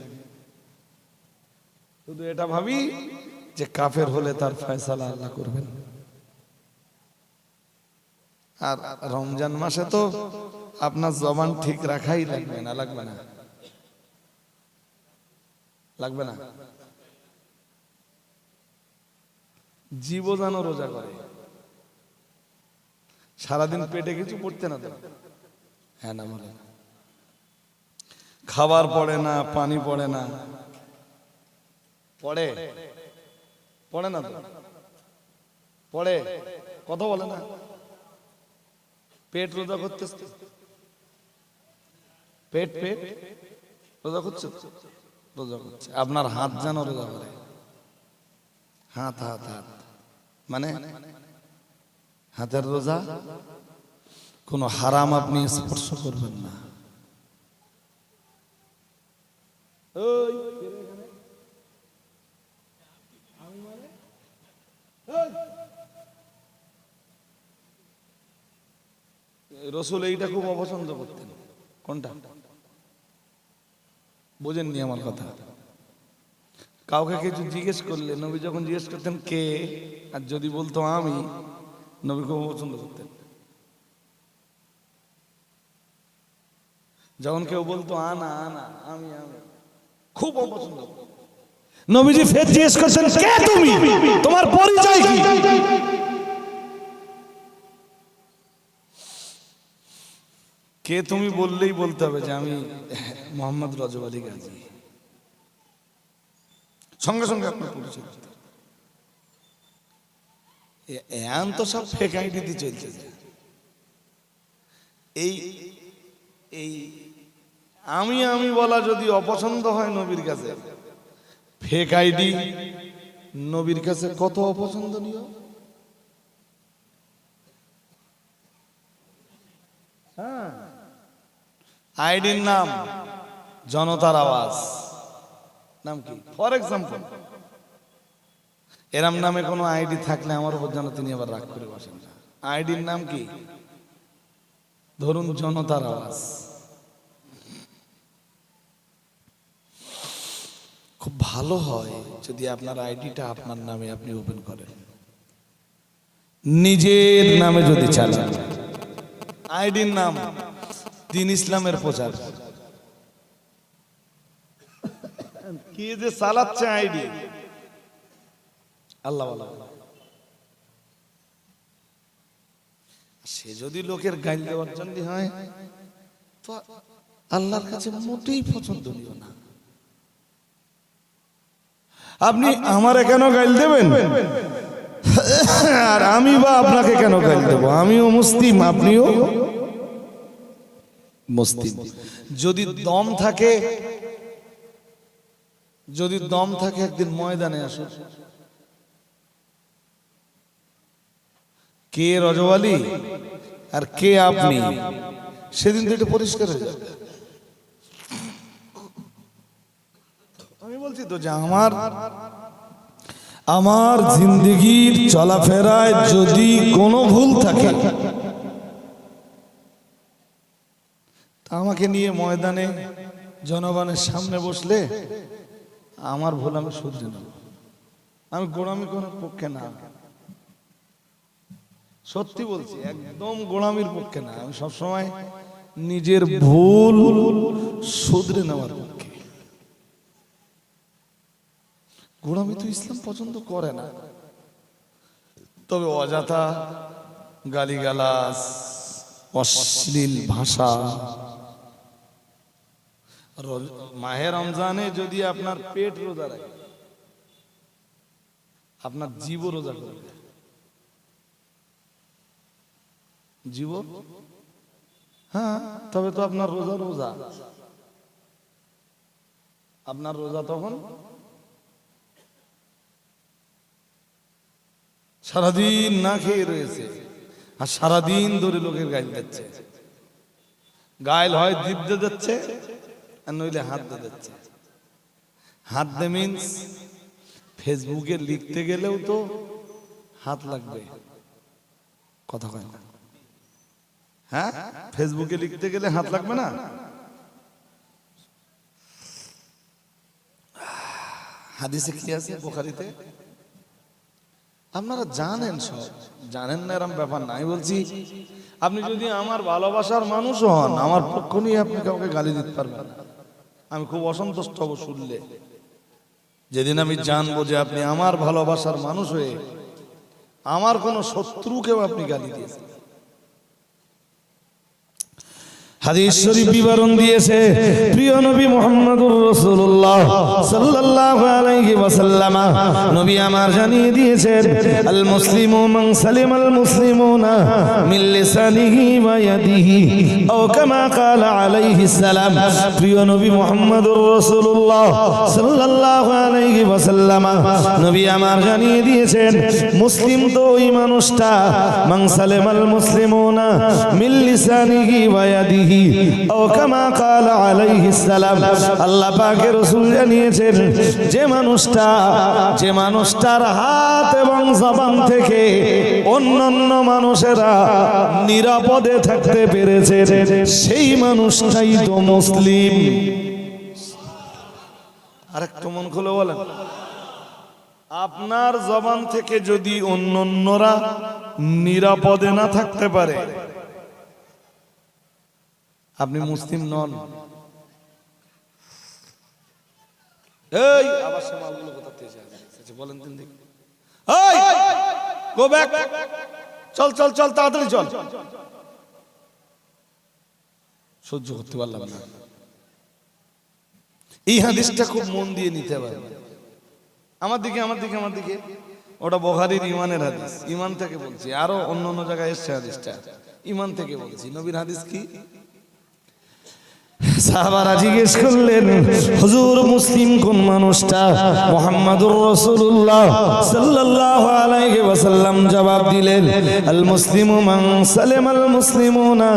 শুধু এটা ভাবি যে কাফের হলে তার ফয়সালা আল্লাহ করবেন। আর রমজান মাসে তো আপনার জবান ঠিক রাখাই লাগবে না, লাগবে না, লাগবে না। জীবদানো রোজা করে, সারাদিন পেটে কিছু পড়তে না তো? হ্যাঁ না বলে, খাবার পড়ে না, পানি পড়ে না, পড়ে পড়ে না তো? পড়ে, কথা বলে না। পেট রোজা করতে, পেট রোজা করছে, রোজা করছে। আপনার হাত যেন রোজা করে, হাত হাত হাত মানে হাতের রোজা, কোনো হারাম আপনি স্পর্শ করবেন না। রসুল এইটা খুব অপছন্দ করতেন। কোনটা? বোঝেননি আমার কথা? কাউকে কিছু জিজ্ঞেস করলে নবী যখন জিজ্ঞেস করতেন কে, আর যদি বলতো আমি, নবী খুব অপছন্দ করতেন। যখন কেউ বলতো আনা আনা, আমি আমি, খুব অপছন্দ। নবীজি ফের জিজ্ঞেস করছেন কে তুমি, তোমার পরিচয় কি? কে তুমি বললেই বলতে হবে যে আমি মোহাম্মদ রজব আলী গাজী, সঙ্গে সঙ্গে আপনার পরিচয়। এখন তো সব ফেক আইডি চলছে। এই এই আমি আমি বলা যদি অপছন্দ হয় নবীর কাছে, ফেক আইডি নবীর কাছে কত অপছন্দনীয়। হ্যাঁ, আইডির নাম জনতার আওয়াজ, নাম কি? ফর এক্সাম্পল, এরম নামে কোনো আইডি থাকলে আমার উপর যেন তিনি আবার রাগ করে বসেন না। আইডির নাম কি? ধরুন জনতার আওয়াজ। খুব ভালো হয় যদি আপনার আইডিটা আপনার নামে আপনি ওপেন করেন, নিজের নামে যদি চালান। আইডির নাম দ্বীন ইসলামের প্রচার। কি যে চালাচ্ছে আইডি, আল্লাহ আল্লাহ। সে যদি লোকের গাইল দেওয়ার জন্য হয় তো আল্লাহর কাছে মোটেই পছন্দনীয় না। আপনি আমারে কেন গাইল দেবেন, আর আমি বা আপনাকে কেন গাইল দেব? আমিও মুসলিম, আপনিও মুসলিম। যদি দম থাকে, যদি দম থাকে একদিন ময়দানে আসুন। কে রজওয়ালি আর কে আপনি, সেদিন তো এটা পরিষ্কার হয়ে যাবে। আমি বলছি তো যে আমার জিন্দগির চলাফেরায় যদি কোনো ভুল থাকে, তা আমাকে নিয়ে ময়দানে জনগণের সামনে বসলে আমার ভুল আমি শুধরে নেব। আমি গোড়ামি করার পক্ষে না, সত্যি বলছি, একদম গোড়ামির পক্ষে না। আমি সবসময় নিজের ভুল শুধরে নেওয়ার পক্ষে। গোড়ামি তো ইসলাম পছন্দ করে না। তবে অযথা গালিগালাজ, অশ্লীল ভাষা, মাহে রমজানে যদি আপনার পেট রোজা রাখে, আপনার জীব রোজা করবে, জীব, হ্যাঁ, তবে তো আপনার রোজা রোজা, আপনার রোজা তখন সারাদিন না খেয়ে রয়েছে, আর সারাদিন ধরে লোকের গাইল দিচ্ছে। গাইল হয় জিভ দিয়ে দিচ্ছে, আর নইলে হাত দিয়ে দিচ্ছে। হাত দিয়ে মিন্স ফেসবুকে লিখতে গেলেও তো হাত লাগবে, কথা কয় না? হ্যাঁ, ফেসবুকে লিখতে গেলে হাত লাগবে না? হাদিসে কি আছে বুখারীতে? আপনারা জানেন, সব জানেন না এরকম ব্যাপার নাই। বলছি আপনি যদি আমার ভালোবাসার মানুষ হন, আমার পক্ষ নিয়ে আপনি কাউকে গালি দিতে পারবেন না। আমি খুব অসন্তুষ্ট হব শুনলে। যেদিন আমি জানবো যে আপনি আমার ভালোবাসার মানুষ হয়ে আমার কোনো শত্রুকেও আপনি গালি দিয়েছেন। হাদিস শরীফ বিবরণ দিয়েছে প্রিয় নবী মুহাম্মদুর রাসূলুল্লাহ সাল্লাল্লাহু আলাইহি ওয়াসাল্লাম। নবী আমার জানিয়ে দিয়েছেন, আল মুসলিমু মান সালিমাল মুসলিমুনা মিন লিসানিহি ওয়া ইয়াদিহি, আও কামা ক্বালা আলাইহিস সালাম। প্রিয় নবী মুহাম্মদুর রাসূলুল্লাহ সাল্লাল্লাহু আলাইহি ওয়াসাল্লাম, নবী আমার জানিয়ে দিয়েছেন, মুসলিম তো ওই মানুষটা, মান সালিমাল মুসলিমুনা মিন লিসানিহি ওয়া ইয়াদিহি, ও কামা ক্বালা আলাইহিস সালাম। আল্লাহ পাকের রাসূল জানিয়েছেন, যে মানুষটার হাত এবং জবান থেকে অন্যান্য মানুষেরা নিরাপদে থাকতে পেরেছে, সেই মানুষটাই তো মুসলিম। আরেকটু মন খুলে বলেন, আপনার জবান থেকে যদি অন্যান্যরা নিরাপদে না থাকতে পারে, আপনি মুসলিম নন। এই আবার সে মালগুলো কোথা থেকে এসেছে বলেন তো দেখি। এই গো ব্যাক, চল চল চল, তাড়াতাড়ি চল। সহ্য করতে পারলাম না। এই হাদিসটা খুব মন দিয়ে নিতে হবে। আমার দিকে আমার দিকে আমার দিকে, ওটা বুখারীর ঈমানের হাদিস, ঈমান থেকে বলছি। আরো অন্য অন্য জায়গায় এসেছে হাদিসটা, ঈমান থেকে বলছি। নবীর হাদিস কি? সাহাবারা জিজ্ঞেস করলেন, হুজুর মুসলিম কোন মানুষটা? মুহাম্মাদুর রাসূলুল্লাহ সাল্লাল্লাহু আলাইহি ওয়াসাল্লাম জবাব দিলেন, আল মুসলিমু মান সালামাল মুসলিমুনা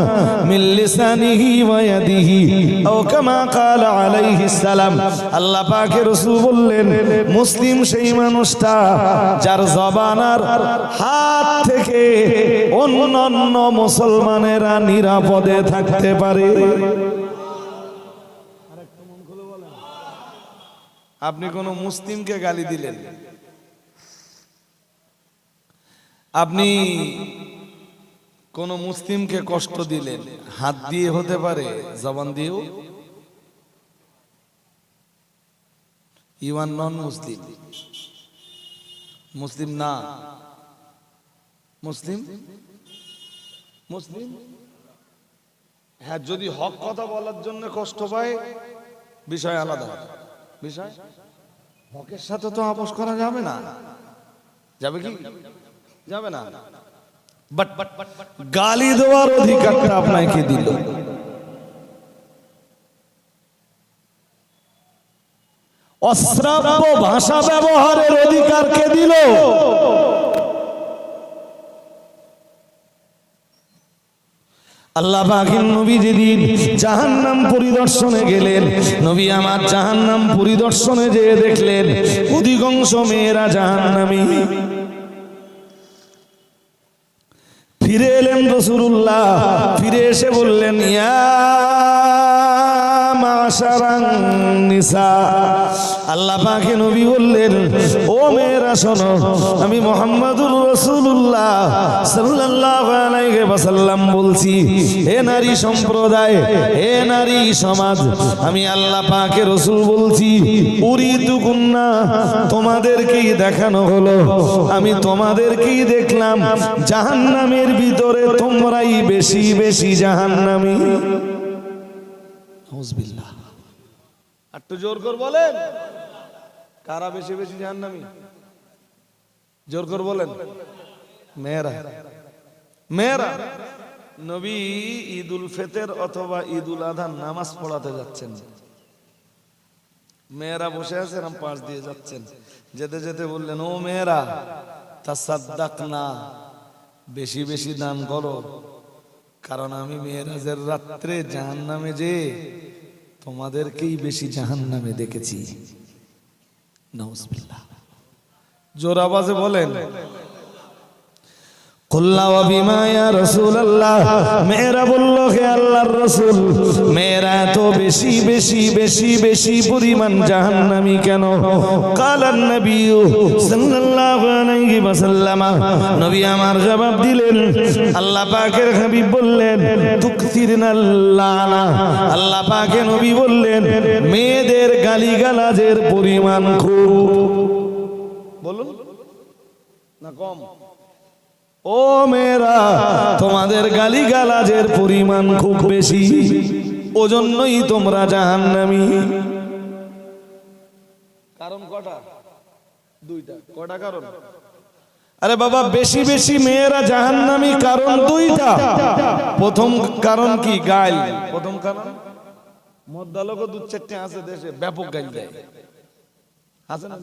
মিন লিসানিহি ওয়া ইয়াদিহি, আও কামা ক্বালা আলাইহিস সালাম। আল্লাহ পাকের রাসূল বললেন, মুসলিম সেই মানুষটা যার জবান আর হাত থেকে অন্যান্য মুসলমানেরা নিরাপদে থাকতে পারে। আপনি কোন মুসলিমকে গালি দিলেন, আপনি কোন মুসলিমকে কষ্ট দিলেন, হাত দিয়ে হতে পারে, জবান দিয়েও। ইউ আর নন মুসলিম, মুসলিম না। মুসলিম মুসলিম হ্যাঁ, যদি হক কথা বলার জন্য কষ্ট পায়, বিষয় আলাদা। বিষয় হকের সাথে তো আপোষ করা যাবে না। যাবে কি? যাবে না। বাট গালি দেওয়ার অধিকারটা আপনাকে দিল। অশ্রাব্য ভাষা ব্যবহারের অধিকার কে দিল? আল্লাহ পাকের নবী যেদিন জাহান্নাম পরিদর্শনে গেলেন, নবী আমার জাহান্নাম পরিদর্শনে যেয়ে দেখলেন অধিকাংশ মেয়েরা জাহান্নামী। ফিরে এলেন রাসূলুল্লাহ, ফিরে এসে বললেন, ইয়া মাশারান নিসা। আল্লাহ পাকের নবী বললেন, ও মেয়েরা শোনো, আমি মুহাম্মদুর রাসূলুল্লাহ সাল্লাল্লাহু আলাইহি ওয়াসাল্লাম বলছি, হে নারী সম্প্রদায়, হে নারী সমাজ, আমি আল্লাহ পাকের রাসূল বলছি, উরিদুকুন্না, তোমাদেরকেই দেখানো হলো, আমি তোমাদেরকেই দেখলাম জাহান্নামের ভিতরে তোমরাই বেশি বেশি জাহান্নামী। নাউযুবিল্লাহ। একটু জোর করে বলেন, কারা বেশি বেশি জাহান্নামী? জোর করে বলেন। মেয়েরা। মেয়েরা। নবী ঈদুল ফিতর অথবা ঈদুল আযহা নামাজ পড়াতে যাচ্ছেন, মেয়েরা বসে আছেন, পাশ দিয়ে যাচ্ছেন, যেতে যেতে বললেন, ও মেয়েরা, তাসাদ্দাকনা, বেশি বেশি দান করো, কারণ আমি মেরাজের রাত্রে জাহান্নামে যে তোমাদেরকেই বেশি জাহান্নামে দেখেছি। নাউযুবিল্লাহ। জোর আওয়াজে বলেন। কুল্লা ওয়া বিমা ইয়া রাসূলুল্লাহ, মেয়েরা বলল, হে আল্লাহর রাসূল, মেয়েরা তো বেশি বেশি বেশি বেশি পরিমাণ জাহান্নামী কেন? কালান নবী সাল্লাল্লাহু আলাইহি ওয়াসাল্লাম, নবী আমার জবাব দিলেন, আল্লাহ পাকের হাবিব বললেন, তুকসিরনাল লানা, আল্লাহ পাকের নবী বললেন, মেয়েদের গালিগালাজের পরিমাণ খুব। বলুন না কম? ও মেয়েরা, তোমাদের গালিগালাজের পরিমাণ খুব বেশি, ওজন্যই তোমরা জাহান্নামী। কারণ কটা? দুইটা। কটা কারণ? আরে বাবা, বেশি বেশি মেয়েরা জাহান্নামী কারণ দুইটা। প্রথম কারণ কি? গাল। প্রথম কারণ, মদ্দালক দু চারটে আছে দেশে, ব্যাপক গাল দেয়, আছে না?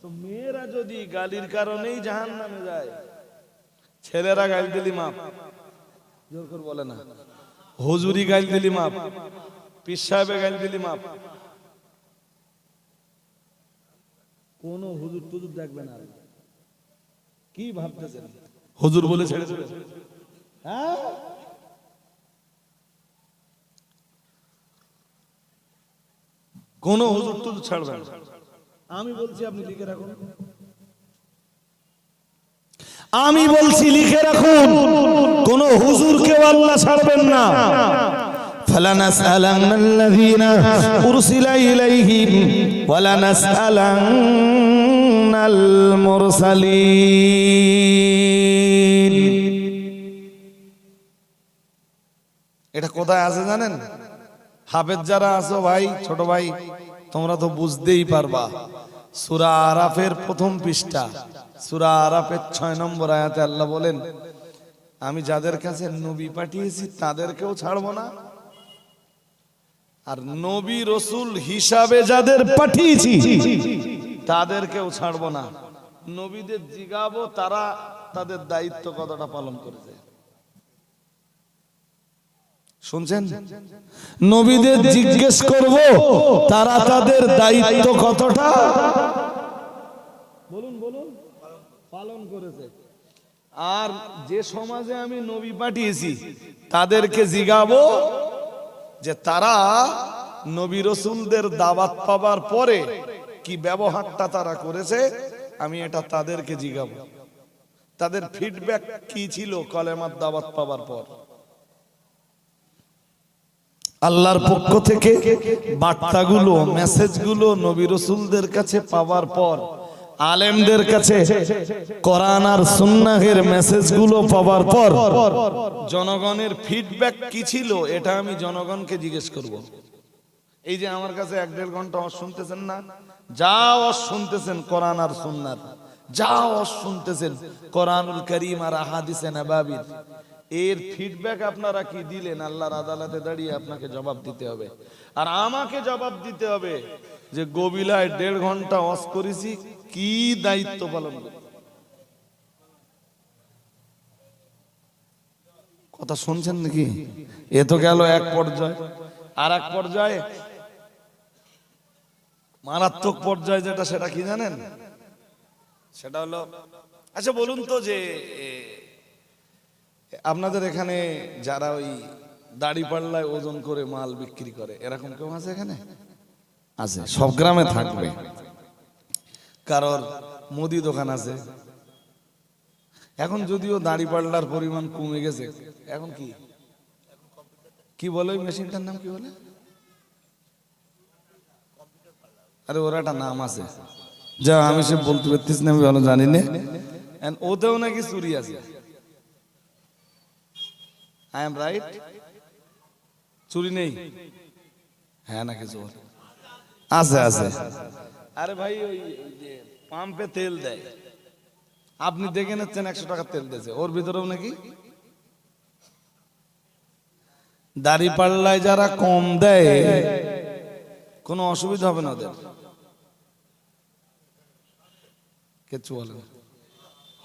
তো মেয়েরা যদি গালির কারণেই জাহান্নামে যায়, ছেলেরা গাল দিলি মাপ, জোর করে বলে না, হুজুরি গাল দিলি মাপ, পীর সাহেবে গাল দিলি মাপ, কোন হুজুর টুজুর দেখবে না। কি ভাবতেছেন হুজুর বলে ছেড়ে দেবে? হ্যাঁ, কোন হুজুর টুজুর ছাড়বে না। আমি বলছি, আপনি লিখে রাখুন, আমি বলছি লিখে রাখুন, কোন হুজুরকে আল্লাহ ছাড়বেন না। ফালানাসআলান্নাল্লাযীনা উরসিলা ইলাইহিম ওয়ালানাসআলান্নাল মুরসালিন। এটা কোথায় আছে জানেন? হাফেজ যারা আছো ভাই, ছোট ভাই, তোমরা তো বুঝতেই পারবা। সূরা আরাফের প্রথম পৃষ্ঠা, সূরা আরাফের 6 নম্বর আয়াতে আল্লাহ বলেন, আমি যাদের কাছে নবী পাঠিয়েছি তাদেরকেও ছাড়বো না, আর নবী রাসূল হিসাবে যাদের পাঠিয়েছি তাদেরকেও ছাড়বো না। নবীদের জিজ্ঞাবো তারা তাদের দায়িত্ব কতটা পালন করেছে। শুনছেন? নবীদের জিজ্ঞেস করব তারা তাদের দায়িত্ব কতটা বলুন বলুন পালন করেছে। আর যে সমাজে আমি নবী পাঠিয়েছি তাদেরকে জিজ্ঞাবো যে তারা নবী রাসূলদের দাওয়াত পাওয়ার পরে কি ব্যবহারটা তারা করেছে, আমি এটা তাদেরকে জিজ্ঞাবো। তাদের ফিডব্যাক কি ছিল কলেমার দাওয়াত পাওয়ার পর। আল্লাহর পক্ষ থেকে বার্তাগুলো, মেসেজগুলো নবী রাসূলদের কাছে পাওয়ার পর, আলেমদের কাছে কোরআন আর সুন্নাহের মেসেজগুলো পাওয়ার পর জনগণের ফিডব্যাক কি ছিল, এটা আমি জনগণকে জিজ্ঞেস করব। এই যে আমার কাছে 1-1.5 ঘন্টা ওয়াজ শুনতেছেন না, যা ওয়াজ শুনতেছেন কোরআন আর সুন্নাত, যা ওয়াজ শুনতেছেন কোরআনুল কারীম আর আহাদিসে নববী, এর ফিডব্যাক আপনারা কি দিলেন? আল্লাহর আদালতে দাঁড়িয়ে আপনাকে জবাব দিতে হবে। আর আমাকে জবাব দিতে হবে যে গবিলায় 1.5 ঘন্টা ওয়াজ করেছি, কি দায়িত্ব পালন করি। কথা শুনছেন নাকি? এ তো গেল এক পর্যায়ে। আর এক পর্যায়ে মারাত্মক পর্যায়ে যেটা, সেটা কি জানেন? সেটা হলো, আচ্ছা বলুন তো, যে আপনাদের এখানে যারা ওই দাড়ি পাল্লায় ওজন করে মাল বিক্রি করে, এরকম কেউ আছে এখানে? আছে, সব গ্রামে থাকবে। কারোর মুদি দোকান আছে। এখন যদিও দাড়ি পাল্লার পরিমাণ কমে গেছে, এখন কি কি বলে ওই মেশিনটার নাম কি বলে? আরে ওর একটা নাম আছে, যা আমি সে বলতে পারতেছি না, আমি ভালো জানি না। ওতেও নাকি চুরি আছে। I am right? চুরি নেই? হ্যাঁ নাকি চোর আছে? আছে। আরে ভাই, ওই যে পাম্পে তেল দেয়, আপনি দেখে নিচ্ছেন 100 টাকা তেল দিয়েছে, ওর ভিতরেও নাকি দাড়ি পাল্লায় যারা কম দেয় কোনো অসুবিধা হবে না ওদের, কিছু বলে না।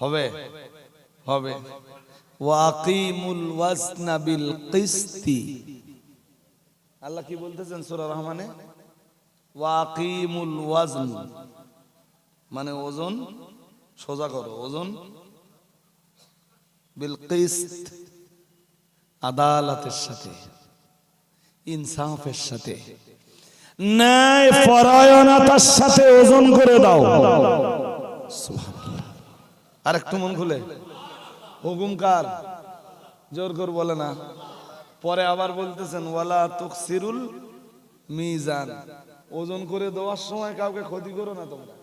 হবে হবে। ওয়াকিমুল ওয়াজনা বিল কিসতি, আল্লাহ কি বলতেছেন সূরা রহমানে? ওয়াকিমুল ওয়াজন, মানে ওজন সোজা করো, ওজন বিল কিসত, আদালতের সাথে, ইনসাফের সাথে, ন্যায় পরায়ণতার সাথে ওজন করে দাও। সুবহানাল্লাহ। আর একটু মন খুলে, হুকুম কার? জোর করে বলে না। পরে আবার বলতেছেন ওয়ালা তুকসিরুল মিজান, ওজন করে দেওয়ার সময় কাউকে ক্ষতি করো না তোমরা,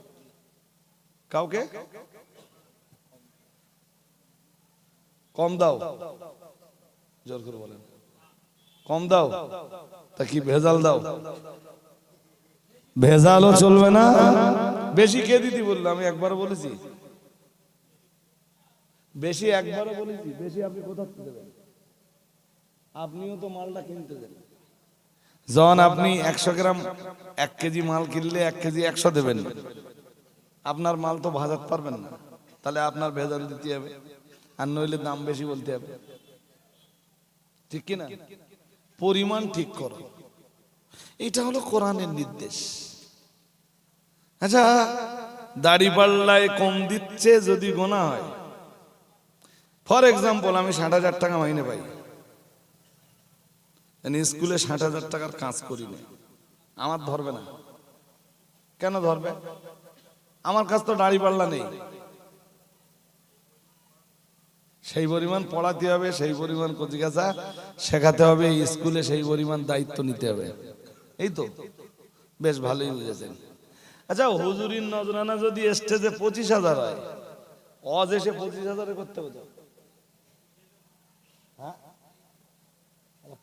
কাউকে কম দাও। জোর করে বলেন, কম দাও তা কি ভেজাল দাও? ভেজালও চলবে না। বেশি কে দিতে বললো? আমি একবার বলেছি বেশি, একবারও বলেছি বেশি। আপনি কোথা থেকে দেবেন? আপনিও তো মালটা কিনতে দেন। যখন আপনি 100 গ্রাম 1 কেজি মাল কিনলে 1 কেজি 100 দেবেন, আপনার মাল তো ভাজাতে পারবেন না, তাহলে আপনার ভেজাল দিতে হবে, আর নইলে দাম বেশি বলতে হবে, ঠিক কিনা? পরিমাণ ঠিক করো, এটা হলো কোরআনের নির্দেশ। আচ্ছা, দাড়ি পাল্লায় কম দিচ্ছে যদি গোনা হয়, ফর এক্সাম্পল আমি 60,000 টাকা মাইনে পাই, স্কুলে 60,000 টাকার কাজ করি না, আমার ধরবে না? কেন ধরবে? আমার কাছে তো দাড়ি পাল্লা নেই। সেই পরিমাণ পড়াতে হবে, সেই পরিমাণ কচিকাচা শেখাতে হবে, স্কুলে সেই পরিমাণ দায়িত্ব নিতে হবে। এই তো বেশ ভালোই বুঝেছেন। আচ্ছা, হুজুরির নজরানা যদি স্টেজে 25,000 হয়, অজ এসে 25,000 করতে হতো। হ্যাঁ,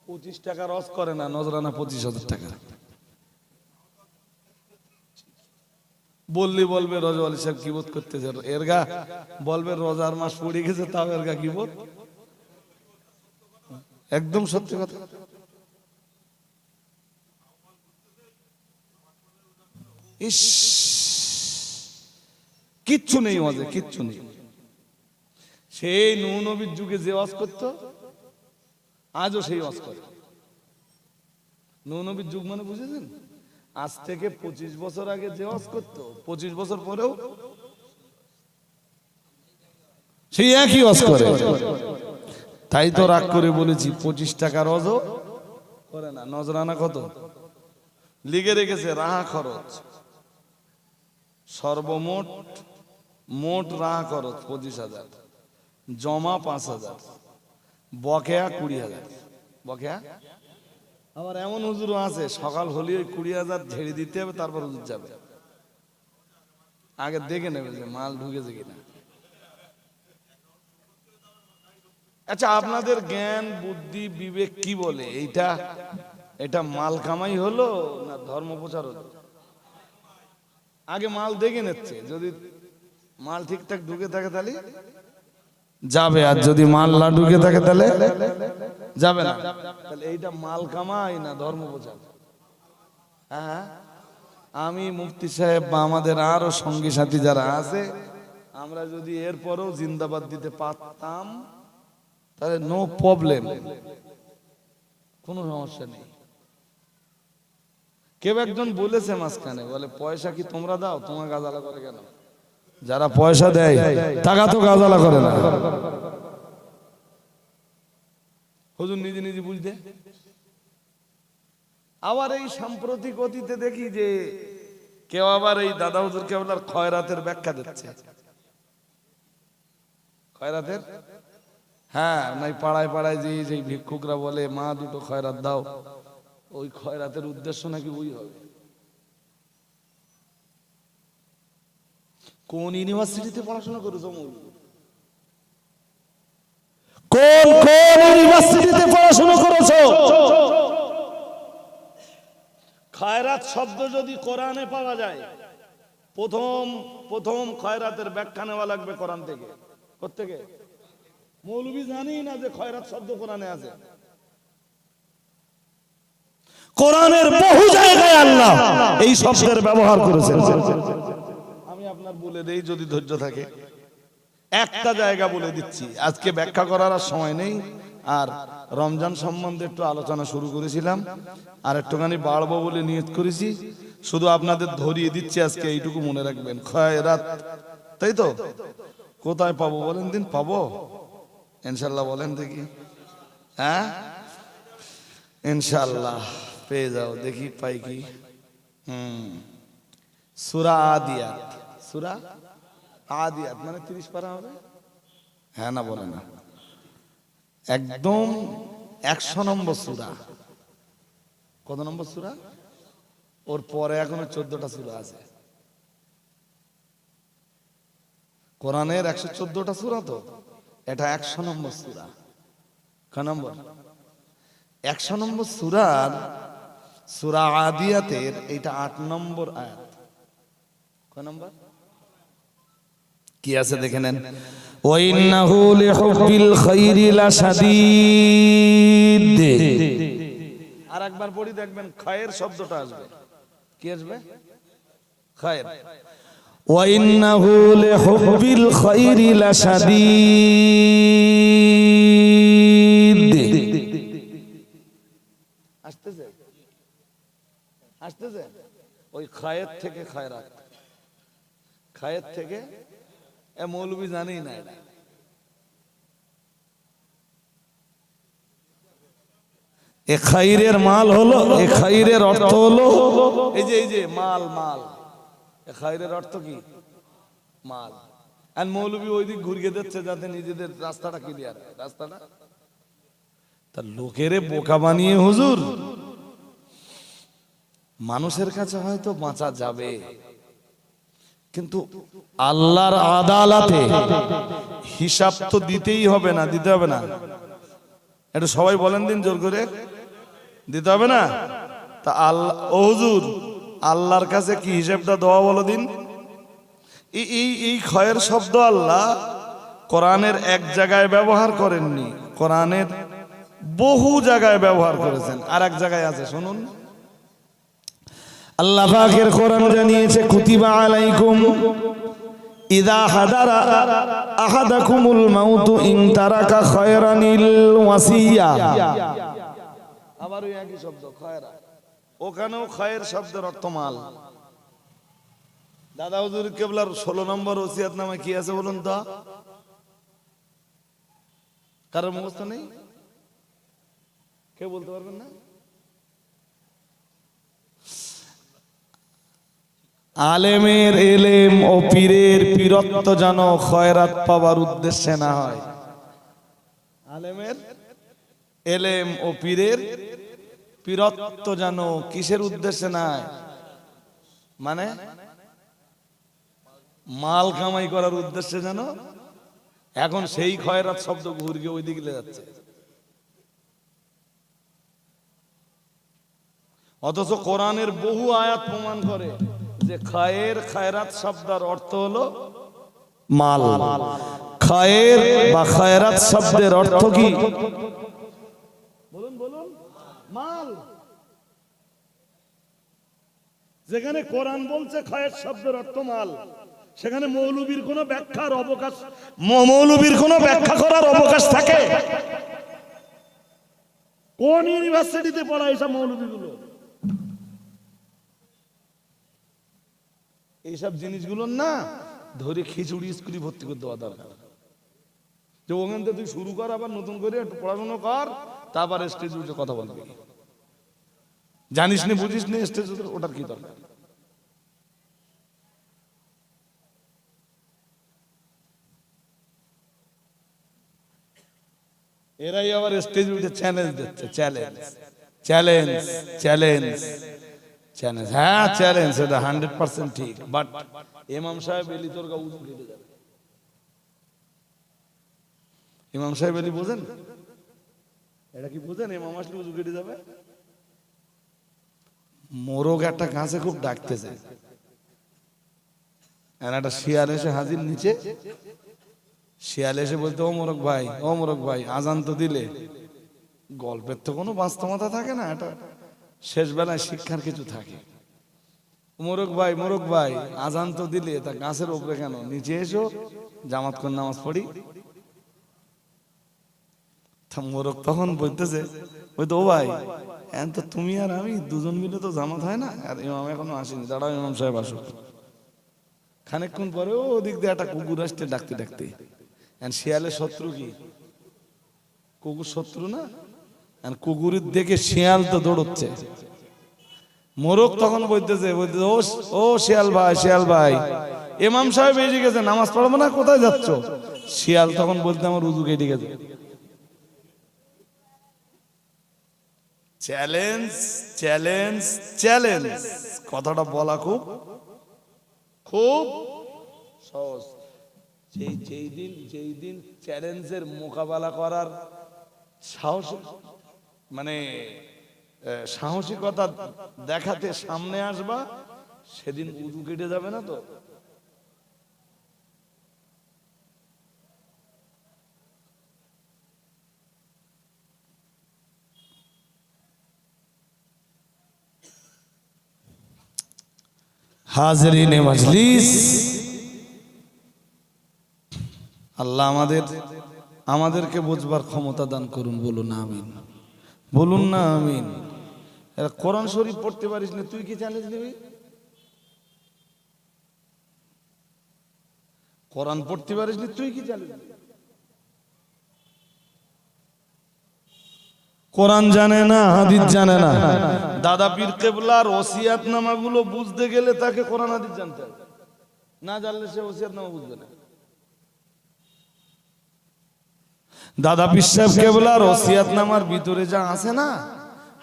25 টাকা রস করে না, নজরানা 25,000 টাকা। বললি বলবে রোজা আলী সাহেব কি বোধ করতেছে, এরগা বলবে রোজার মাস পড়ে গেছে, তাও এরগা কি বোধ। একদম সত্যি কথা। ইস, কিচ্ছু নেই ওয়াজে, কিচ্ছু নেই। সেই নূহ নবীর যুগে যে ওয়াজ করতো, আজও সেই ওয়াজ করে। নূহ নবীর যুগ মানে বুঝেছেন? আজ থেকে 25 বছর আগে যে ওয়াজ করতো, 25 বছর পরেও সেই একই ওয়াজ করে। তাই তো রাগ করে বলেছি 25 টাকা রোজও করে না। নজরানা কত লিখে রেখেছে? রাহা খরচ সর্বমোট, মোট রাহা খরচ 25,000, জমা 5,000, বকেয়া 20,000। বকেয়া আবার এমন হুজুরও আছে, সকাল হলে ওই 20,000 ঝেড়ে দিতে হবে, তারপর হুজুর যাবে। আগে দেখে নেবে যে মাল ঢুকেছে কিনা। আচ্ছা, আপনাদের জ্ঞান বুদ্ধি বিবেক কি বলে? এটা মাল কামাই হলো না ধর্ম প্রচার হলো? আগে মাল দেখে নিচ্ছে, যদি মাল ঠিকঠাক ঢুকে থাকে তাহলে যাবে, আর যদি মাল না ঢুকে থাকে তাহলে যাবে না। তাহলে এইটা মাল কামাই না ধর্ম প্রচার? হ্যাঁ, আমি মুফতি সাহেব বা আমাদের আরো সঙ্গী সাথী যারা আছে, আমরা যদি এরপরেও জিন্দাবাদ দিতে পারতাম তাহলে নো প্রবলেম, কোনো সমস্যা নেই। কেউ একজন বলেছে মাঝখানে, বলে পয়সা কি তোমরা দাও, তোমার গাজালা করে কেন? যারা পয়সা দেয় টাকা তো গাজালা করে না। হুজুর নিজে নিজে বুঝতে। আবার এই সাম্প্রতিক অতীতে দেখি যে কেউ আবার এই দাদা হুজুর কেবলার খয়রাতের ব্যাখ্যা দিচ্ছে। খয়রাতের, হ্যাঁ, নাই পাড়ায় পাড়ায় যে ভিক্ষুকরা বলে মা দুটো খয়রাত দাও, ওই খয়রাতের উদ্দেশ্য নাকি ওই হবে। কোন ইউনিভার্সিটিতে পড়াশোনা করেছো? কোন কোন ইউনিভার্সিটিতে পড়াশোনা করেছো? খয়রাত শব্দ যদি কোরআনে পাওয়া যায়, প্রথম খয়রাতের ব্যাখ্যা নেওয়া লাগবে কোরআন থেকে। কোত্থেকে? মৌলবি জানি না যে খয়রাত শব্দ কোরআনে আছে। কোরআনের বহু জায়গায় আল্লাহ এই শব্দের ব্যবহার করেছেন। আমি আপনার বলে দেই যদি ধৈর্য থাকে, একটা জায়গা বলে দিচ্ছি, আজকে ব্যাখ্যা করার আর সময় নেই। আর রমজান সম্বন্ধে একটু আলোচনা শুরু করেছিলাম, আর একটুখানি বাড়বো বলে নিয়ত করেছি। শুধু আপনাদের ধরিয়ে দিচ্ছি আজকে, এইটুকু মনে রাখবেন, খয়রাত, তাই তো? কোথায় পাবো বলেন দিন? পাবো ইনশাল্লাহ, বলেন দেখি। হ্যাঁ, ইনশাল্লাহ পেয়ে যাও, দেখি পাই কি। সূরা আদিয়াত, সূরা আদিয়াত মানে 30 পারা হবে। হ্যাঁ না বলে না, একদম 100 নম্বর সূরা। কত নম্বর সূরা? ওর পরে এখনো 14টা সূরা আছে। কোরআনের 114টা সূরা, তো এটা 100 নম্বর সূরা। কয় নম্বর? 100 নম্বর সূরার সূরা আদিয়াতের এটা 8 নম্বর আয়াত। কয় নম্বর? কি আছে দেখে নেন। ওয়া ইন্নাহু লিহুব্বিল খাইরি লাশাদীদ। আরেকবার পড়ি, দেখবেন খায়ের শব্দটা আসবে। কি আসবে? খায়ের। ওয়া ইন্নাহু লিহুব্বিল খাইরি লাশাদীদ। আসতেছে আসতেছে ওই খায়ের থেকে খায়রাত, খায়ের থেকে। এ মৌলবি জানি না এটা। এ খাইরের মাল হলো, এ খাইরের অর্থ হলো এই যে মাল, মাল। এ খাইরের অর্থ কি? মাল। আর মৌলবি ওই দিক ঘুরিয়ে দিচ্ছে যাতে নিজেদের রাস্তাটা ক্লিয়ার হয়। রাস্তাটা তার লোকেরে বোকা বানিয়ে হুজুর মানুষের কাছে হয়তো বাঁচা যাবে, কিন্তু আল্লাহর আদালতে হিসাব তো দিতেই হবে না? দিতে হবে না? এটা সবাই বলেন দিন জোর করে, দিতে হবে না? তা আল্লাহ, ও হুজুর, আল্লাহর কাছে কি হিসাবটা দেওয়া বলো দিন। এই খয়ের শব্দ আল্লাহ কোরআনের এক জায়গায় ব্যবহার করেননি, কোরআনের বহু জায়গায় ব্যবহার করেছেন। আর এক জায়গায় আছে, শুনুন। আল্লাহ পাকের কোরআন জানিয়েছে, কুতিবা আলাইকুম ইযা হাদারা আহাদাকুমুল মাউতু ইন তারাকা খায়রানিল ওয়াসিয়া। আবার ওই একই শব্দ খায়রা, ওখানেও খায়ের শব্দের অর্থ মাল। দাদা হুজুর কেবলার 16 নম্বর ওসিয়াত নামে কি আছে বলুন তো? কারোর মুখস্থ নেই? কেউ বলতে পারবেন না? আলেমের এলেম ও পীরের পীরত্ব যেন খয়রাত পাওয়ার উদ্দেশ্যে না হয়। আলেমের এলেম ও পীরের পীরত্ব যেন কিসের উদ্দেশ্যে না হয়? মানে মাল কামাই করার উদ্দেশ্যে যেন। এখন সেই খয়রাত শব্দ ঘুরিয়ে ওই দিকে যাচ্ছে। অথচ কোরআনের বহু আয়াত প্রমাণ করে যে খায়ের, খায়রাত শব্দের অর্থ হলো মাল। খায়ের বা খায়রাত শব্দের অর্থ কি? বলুন বলুন। মাল। যেখানে কোরআন বলছে খয়ের শব্দের অর্থ মাল, সেখানে মৌলবীর কোনো ব্যাখ্যার অবকাশ, মৌলবীর কোনো ব্যাখ্যা করার অবকাশ থাকে? কোন ইউনিভার্সিটিতে পড়া এইসব মৌলবীগুলো? এইসব জিনিসগুলো না ধরে খিচুড়ি স্কুলে ভর্তি করে দেওয়া দরকার। যে ওখান থেকে তুই শুরু কর, আবার নতুন করে একটু পড়াশোনা কর, তারপর স্টেজে উঠে কথা বলবি। জানিস নি বুঝিস নি স্টেজে ওটার কি দরকার? এরাই আবার স্টেজে উঠে চ্যালেঞ্জ দিচ্ছে, চ্যালেঞ্জ চ্যালেঞ্জ চ্যালেঞ্জ চ্যালেঞ্জ। হ্যাঁ চ্যালেঞ্জ, এটা 100% ঠিক। বাট ইমাম সাহেব এলি তোর গা উজু কেটে যাবে। ইমাম সাহেব এলি বোঝেন? এটা কি বোঝেন? ইমাম আসলে উজু কেটে যাবে? মোরগ একটা গাছে খুব ডাকতেছে, একটা শিয়াল এসে হাজির নিচে। শিয়াল এসে বলতে, ও মোরগ ভাই, ও মোরগ ভাই, আজান তো দিলে। গল্পের তো কোনো বাস্তবতা থাকে না, এটা শেষ বেলায় শিক্ষার কিছু থাকে। মোরগ ভাই আজান তো দিলে, তা গাছের উপরে কেন? নিচে এসো, জামাত করে নামাজ পড়ি। মোরগ তখন বলতেছে, ওই তো ও ভাই, এখন তো তুমি আর আমি দুজন মিলে তো জামাত হয় না, আর ইমাম এখনো আসেনি, দাঁড়াও ইমাম সাহেব আসুক। খানিকক্ষণ পরে ও ওদিক দিয়ে একটা কুকুর আসতে ডাকতে ডাকতে। শিয়ালের শত্রু কি? কুকুর শত্রু না? কুকুরের দেখে শিয়াল তো দৌড়চ্ছে। মোরগ তখন বলতেছে, ও শিয়াল ভাই, ইমাম সাহেব এসে গেছে, নামাজ পড়বো না, কোথায় যাচ্ছ? শিয়াল তখন বলতে, আমার উজু কেটে গেছে। চ্যালেঞ্জ চ্যালেঞ্জ চ্যালেঞ্জ, কথাটা বলা খুব খুব সহজ। যেই দিন চ্যালেঞ্জের মোকাবেলা করার সাহস, মানে সাহসিকতা দেখাতে সামনে আসবা, সেদিন উজু কেটে যাবে না তো? হাজরিনে মজলিস, আল্লাহ আমাদেরকে বুঝবার ক্ষমতা দান করুন। বলুন আমিন, বলুন না আমিন। কোরআন শরীফ পড়তে পারিস না, তুই কি চ্যালেঞ্জ নিবি? কোরআন পড়তে পারিস না, তুই কি চ্যালেঞ্জ নিবি? কোরআন জানে না, হাদিস জানে না। দাদা পীর কেবলার ওসিয়াতনামা গুলো বুঝতে গেলে তাকে কোরআন হাদিস জানতে হবে, না জানলে সে ওসিয়াতনামা বুঝবে না। দাদা পীর সাহেব কেবলার ওসিয়াতনামার ভিতরে যা আছে না,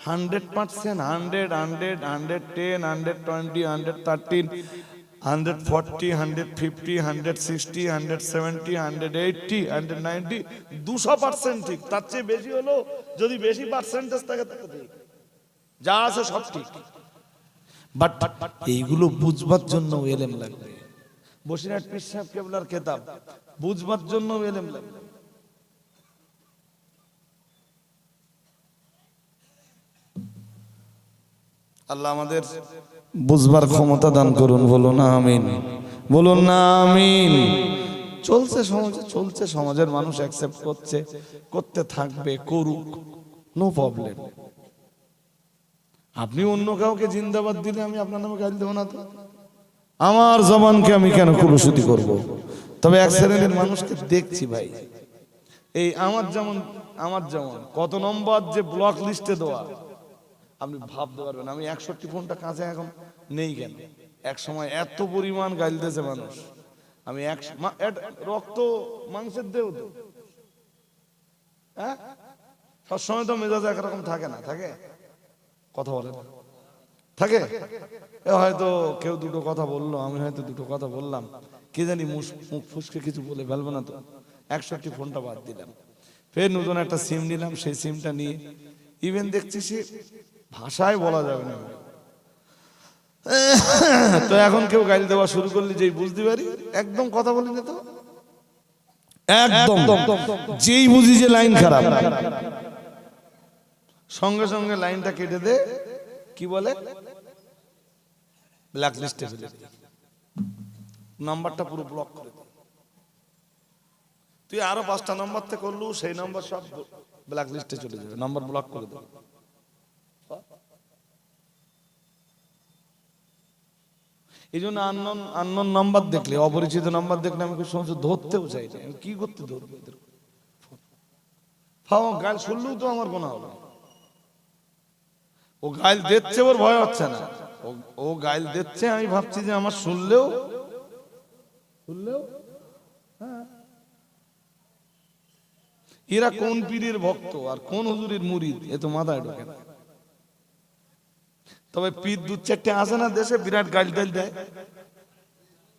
100%, 100, 100, 110, 120, 113, 140, 150, 160, 170, 180, 190, 200% ঠিক। তার চেয়ে বেশি হলো, যদি বেশি পার্সেন্টেজ থাকে তাকে ঠিক, যা আছে সব ঠিক। বাট এইগুলো বুঝবার জন্য এলেম লাগবে। বসিরহাট পীর সাহেব কেবলার কিতাব বুঝবার জন্য এলেম লাগবে। আল্লাহ আমাদের বুঝবার ক্ষমতা দান করুন। বলুন আমিন, বলুন না আমিন। চলছে সমাজে, চলছে, সমাজের মানুষ অ্যাকসেপ্ট করছে, করতে থাকবে, করুক, নো প্রবলেম। আপনি অন্য কাউকে জিন্দাবাদ দিলে আমি আপনার নামে গালি দেবো না তো? আমার জবানকে আমি কেন কুলুষিত করব? তবে এক শ্রেণীর মানুষকে দেখছি ভাই, এই আমার যেমন কত নম্বর যে ব্লক লিস্টে দেওয়া, আপনি ভাবতে পারবেন। আমি 61 ফোনটা কাছে এখন নেই কেন? এক সময় এত পরিমাণ গাইল দিয়েছে মানুষ। আমি রক্ত মাংসের দেহ তো, হ্যাঁ, সবসময় তো মেজাজ একরকম থাকে না, থাকে, কথা বলে থাকে। হয়তো কেউ দুটো কথা বললো, আমি হয়তো দুটো কথা বললাম, কে জানি মুখ ফুসকে কিছু বলে ফেলবো না তো। 61 ফোনটা বাদ দিলাম, ফের নতুন একটা সিম নিলাম। সেই সিমটা নিয়ে ইভেন দেখছি সে ভাষায় বলা যাবে না। তো এখন কেউ গাইল দেওয়া শুরু করলে যেই বুঝতে পারি, একদম কথা বলি না তো, একদম যেই বুঝি যে লাইন খারাপ, সঙ্গে সঙ্গে লাইনটা কেটে দে। কি বলে? ব্ল্যাক লিস্টে ফেলে দিই, নাম্বারটা পুরো ব্লক করে দিই। তুই আরো 5টা নাম্বার থেকে করলু, সেই নাম্বার সব ব্ল্যাক লিস্টে চলে যাবে, নাম্বার ব্লক করে দেবে। এই জন্য আননোন নাম্বার দেখলে, অপরিচিত নাম্বার দেখলে আমি সমস্ত ধরতেও চাই না। আমি কি করতে ধরবো এদের? গাল শুনলেও তো আমার গোনা হবে। ও গাইল দিচ্ছে, ওর ভয় হচ্ছে না। ও গাইল দিচ্ছে, আমি ভাবছি যে আমার শুনলেও হ্যাঁ। এরা কোন পীরের ভক্ত আর কোন হুজুরের মুরিদ এ তো মাথায় ঢোকে না। তবে পীর 2-4টে আছে না দেশে, বিরাট গাইল টাইল দেয়,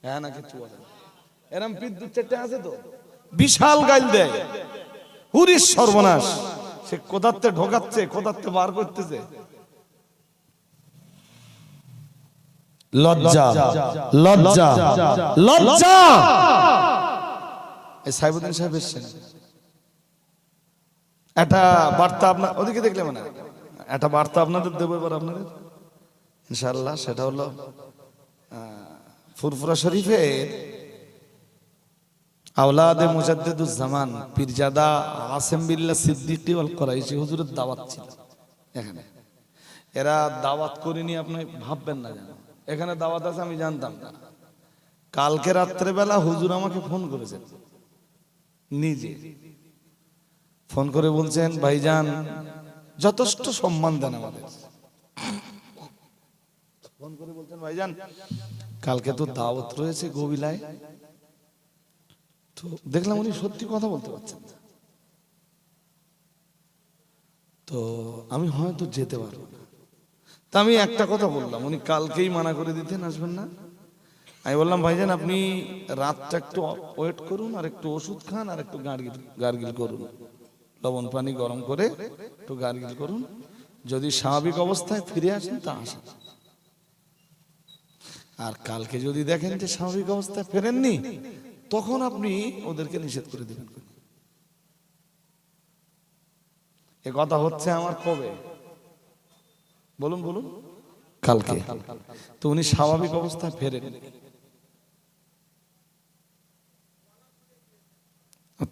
হ্যাঁ না কিছু বলে না। এরম পীর 2-4টে আছে তো, বিশাল গাইল দেয়, হুরির সর্বনাশ। সে কোদাতে ঢোকাচ্ছে, কোদাতে বার করতেছে। লজ্জা লজ্জা লজ্জা। এই সাইবুদ্দিন সাহেব এসেছেন, একটা বার্তা আপনার ওদিকে দেখলে মানে একটা বার্তা আপনাদের দেবো এবার আপনাদের ইনশাআল্লাহ। সেটা হলো ফুরফুরা শরীফের আওলাদে মুজাদ্দিদুজ্জামান পীরজাদা আসেম বিল্লাহ সিদ্দিকী ওয়াল কুরাইশি হুজুরের দাওয়াত ছিল এখানে। এরা দাওয়াত করিনি আপনি ভাববেন না, জানো এখানে দাওয়াত আছে আমি জানতাম না। কালকে রাত্রেবেলা হুজুর আমাকে ফোন করেছেন, নিজে ফোন করে বলছেন, ভাইজান যথেষ্ট সম্মান দেন আমাদের। ফোন করে বলছেন, ভাইজান কালকে তো দাওয়াত রয়েছে গোবিলায়। তো দেখলাম উনি সত্যি কথা বলতে পারছেন না, তো আমি হয়তো যেতে পারবো না। তা আমি একটা কথা বললাম, উনি কালকেই মানা করে দিতেন আসবেন না। আমি বললাম, ভাইজান আপনি রাতটা একটু ওয়েট করুন, আর একটু ওষুধ খান, আর একটু গার্গিল করুন, লবণ পানি গরম করে একটু গার্গিল করুন, যদি স্বাভাবিক অবস্থায় ফিরে আসেন তা আসেন। আর কালকে যদি দেখেন যে স্বাভাবিক অবস্থায় ফেরেননি, তখন আপনি ওদেরকে নিষেধ করে দিবেন। এ কথা হচ্ছে আমার কবে বলুন বলুন? কালকে। তো উনি স্বাভাবিক অবস্থায় ফেরেন,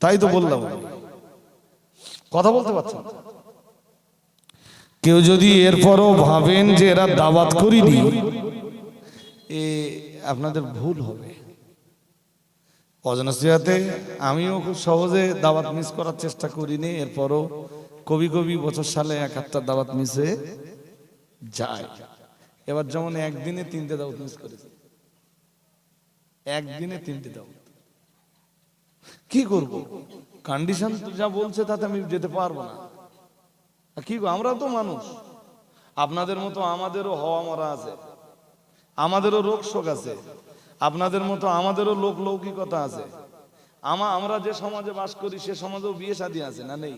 তাই তো বললাম কথা বলতে পারছেন। কেউ যদি এরপরও ভাবেন যে এরা দাওয়াত করিনি, এ আপনাদের ভুল হবে। অজনসিয়াতে আমিও খুব সহজে দাওয়াত মিস করার চেষ্টা করিনি, এরপরও কবি কবি বছর সালে 1-8টা দাওয়াত মিস হয়ে যায়। এবার যেমন একদিনে 3টে দাওয়াত মিস করেছে, একদিনে 3টে দাওয়াত। কি করব, কন্ডিশন যা বলছে তাতে আমি যেতে পারবো না। কি আমরা তো মানুষ, আপনাদের মতো আমাদেরও হওয়া মরা আছে, আমাদেরও রোগ শোক আছে, আপনাদের মতো আমাদেরও লোক লৌকিকতা আছে। আমরা যে সমাজে বাস করি সে সমাজেও বিয়ে শাদী আছে না নেই?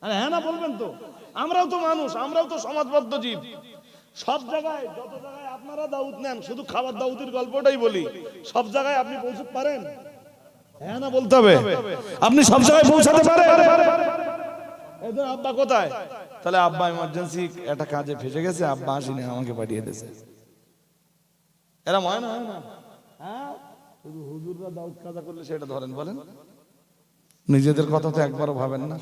হ্যাঁ না বলবেন তো? আমরাও তো মানুষ, আমরাও তো সমাজবদ্ধ জীব। সব জায়গায় যত জায়গায় আপনারা দাউদ নেন, শুধু খাবার দাউদের গল্পটাই বলি, সব জায়গায় আপনি পৌঁছতে পারেন? হ্যাঁ না বলতে হবে। আপনি সব জায়গায় পৌঁছাতে পারেন? এদের আব্বা কোথায়? তাহলে আব্বা ইমার্জেন্সি একটা কাজে ফেসে গেছে, আব্বা আসেনি, আমাকে পাঠিয়ে দিয়েছে। এরা হয় না, হয় না? হ্যাঁ, শুধু হুজুররা দাউদ কাজা করলে সেটা ধরেন, বলেন নিজেদের কথা তো একবারও ভাবেন না।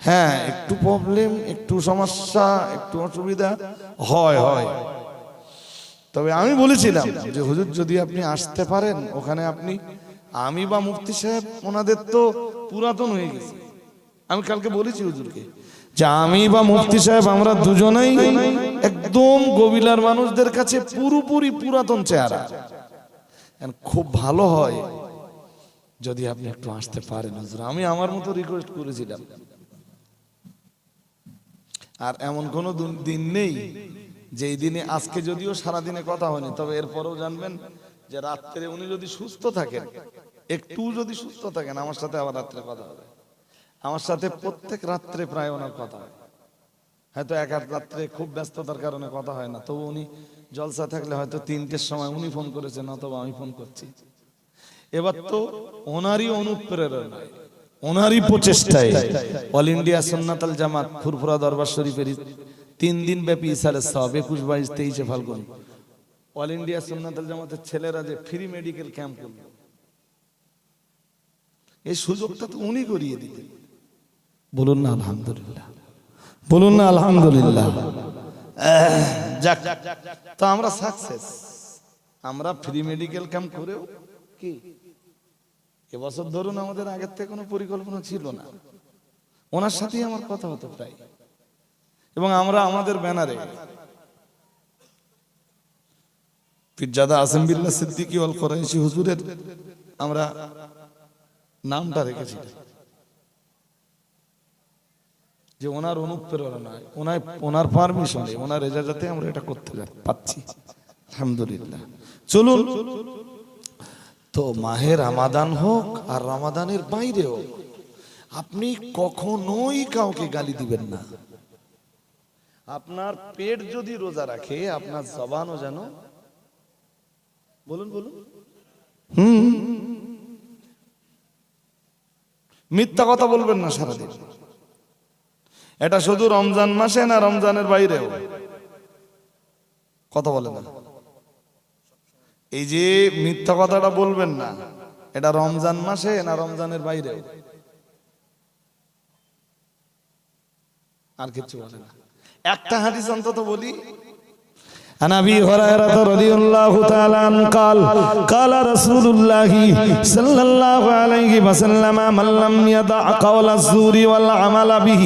হ্যাঁ, একটু প্রবলেম, একটু সমস্যা, একটু অসুবিধা হয় হয়। তবে আমি বলেছিলাম যে হুজুর যদি আপনি আসতে পারেন ওখানে, আপনি আমি বা মুফতি সাহেব ওনাদের তো পুরাতন হয়ে গেছে। আমি কালকে বলেছি হুজুরকে যে আমি বা মুফতি সাহেব আমরা দুজনেই একদম গোবিলার মানুষদের কাছে পুরোপুরি পুরাতন চেহারা। খুব ভালো হয় যদি আপনি একটু আসতে পারেন হুজুর, আমি আমার মতো রিকোয়েস্ট করেছিলাম। আর এমন কোনো দিন নেই যেই দিনে, আজকে যদিও সারাদিনে কথা হয়নি, তবে এরপরেও জানবেন যে রাত্রে উনি যদি সুস্থ থাকেন, একটু যদি সুস্থ থাকেন, আমার সাথে আবার রাত্রে কথা হবে। আমার সাথে প্রত্যেক রাত্রে প্রায় ওনার কথা হয়। হয়তো এক রাত্রে খুব ব্যস্ততার কারণে কথা হয় না, তবু উনি জলসা থাকলে হয়তো 3টের সময় উনি ফোন করেছেন অথবা আমি ফোন করছি। এবার তো ওনারই অনুপ্রেরণায়, ওনারই প্রচেষ্টায় অল ইন্ডিয়া সুন্নাতুল জামাত ফুরফুরা দরবার শরীফের 3 দিন ব্যাপী ইসালের সওয়াব 21, 22, 23 ফাল্গুন অল ইন্ডিয়া সুন্নাতুল জামাতের ছেলেরা যে ফ্রি মেডিকেল ক্যাম্প করল, এই সুযোগটা তো উনি করিয়ে দিতেন। বলুন না আলহামদুলিল্লাহ, বলুন না আলহামদুলিল্লাহ। যাক, তো আমরা সাকসেস। আমরা ফ্রি মেডিকেল ক্যাম্প করেও কি এবছর ধরুন আমাদের আগের থেকে কোনো পরিকল্পনা ছিল না, ওনার সাথেই আমার কথা হতো প্রায়। এবং আমরা আমাদের ব্যানারে পীরজাদা আসেম বিল্লাহ সিদ্দিকী ওয়াল কুরাইশি হুজুরের আমরা নামটা রেখেছি, যে ওনার অনুপ্রেরণায়, ওনার পারমিশনে, ওনার এজাজতে আমরা এটা করতে পাচ্ছি, আলহামদুলিল্লাহ। চলুন, তো মাহে রমাদান হোক আর রমাদানের বাইরে হোক, আপনি কখনোই কাউকে গালি দিবেন না। আপনার পেট যদি রোজা রাখে, আপনার জবানও যেন, বলুন বলুন, মিথ্যা কথা বলবেন না সারাদিন। এটা শুধু রমজান মাসে না রমজানের বাইরেও কথা বলে না। এই যে মিথ্যা কথাটা বলবেন না, এটা রমজান মাসে না রমজানের বাইরেও, আর কিছু বলে না। একটা হাদিস অন্তত বলি। عن ابي هريره رضي الله تعالى عنه قال قال رسول الله صلى الله عليه وسلم من لم يدع قول الزور والعمل به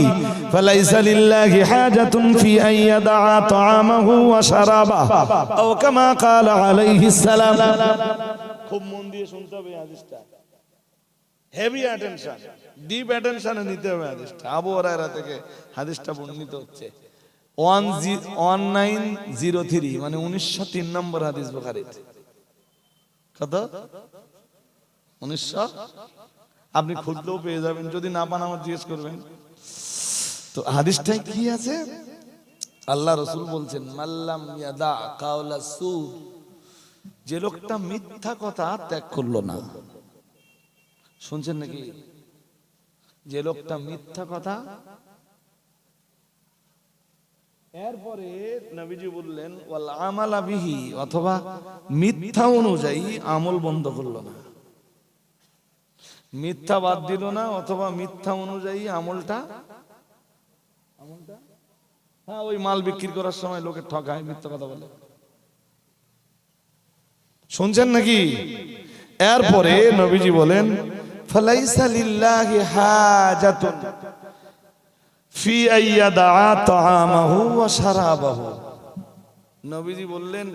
فليس لله حاجة في أن يدع طعامه وشرابه أو كما قال عليه السلام। খুব মন দিয়ে শুনতে হবে হাদিসটা, হেভি অ্যাটেনশন, ডিপ অ্যাটেনশনে নিতে হবে হাদিসটা। আবু হুরায়রা থেকে হাদিসটা বর্ণিত হচ্ছে, 1903 মানে 1903 নম্বর হাদিস বুখারীর। কত? 1900। আপনি খুঁজলেও পেয়ে যাবেন, যদি না পান আমার জিজ্ঞেস করবেন। তো হাদিসটাই কি আছে? আল্লাহ রাসূল বলছেন, মাল্লাম ইয়াদা কাওলা সুর, যে লোকটা মিথ্যা কথা ত্যাগ করলো না। শুনছেন নাকি? যে লোকটা মিথ্যা কথা, এরপরে নবীজি বললেন ওয়াল আমালা বিহি, অথবা মিথ্যা অনুযায়ী আমল বন্ধ করলো না, মিথ্যা বাদ দিল না, অথবা মিথ্যা অনুযায়ী আমলটা, হ্যাঁ ওই মাল বিক্রি করার সময় লোকে ঠকায়, মিথ্যা কথা বলে। শুনছেন নাকি? এরপরে নবীজি বলেন ফালাইসা লিল্লাহি হাজাতুন ফি আইয়াদা তাআমাহু ওয়া শারাবাহু। নবীজি বললেন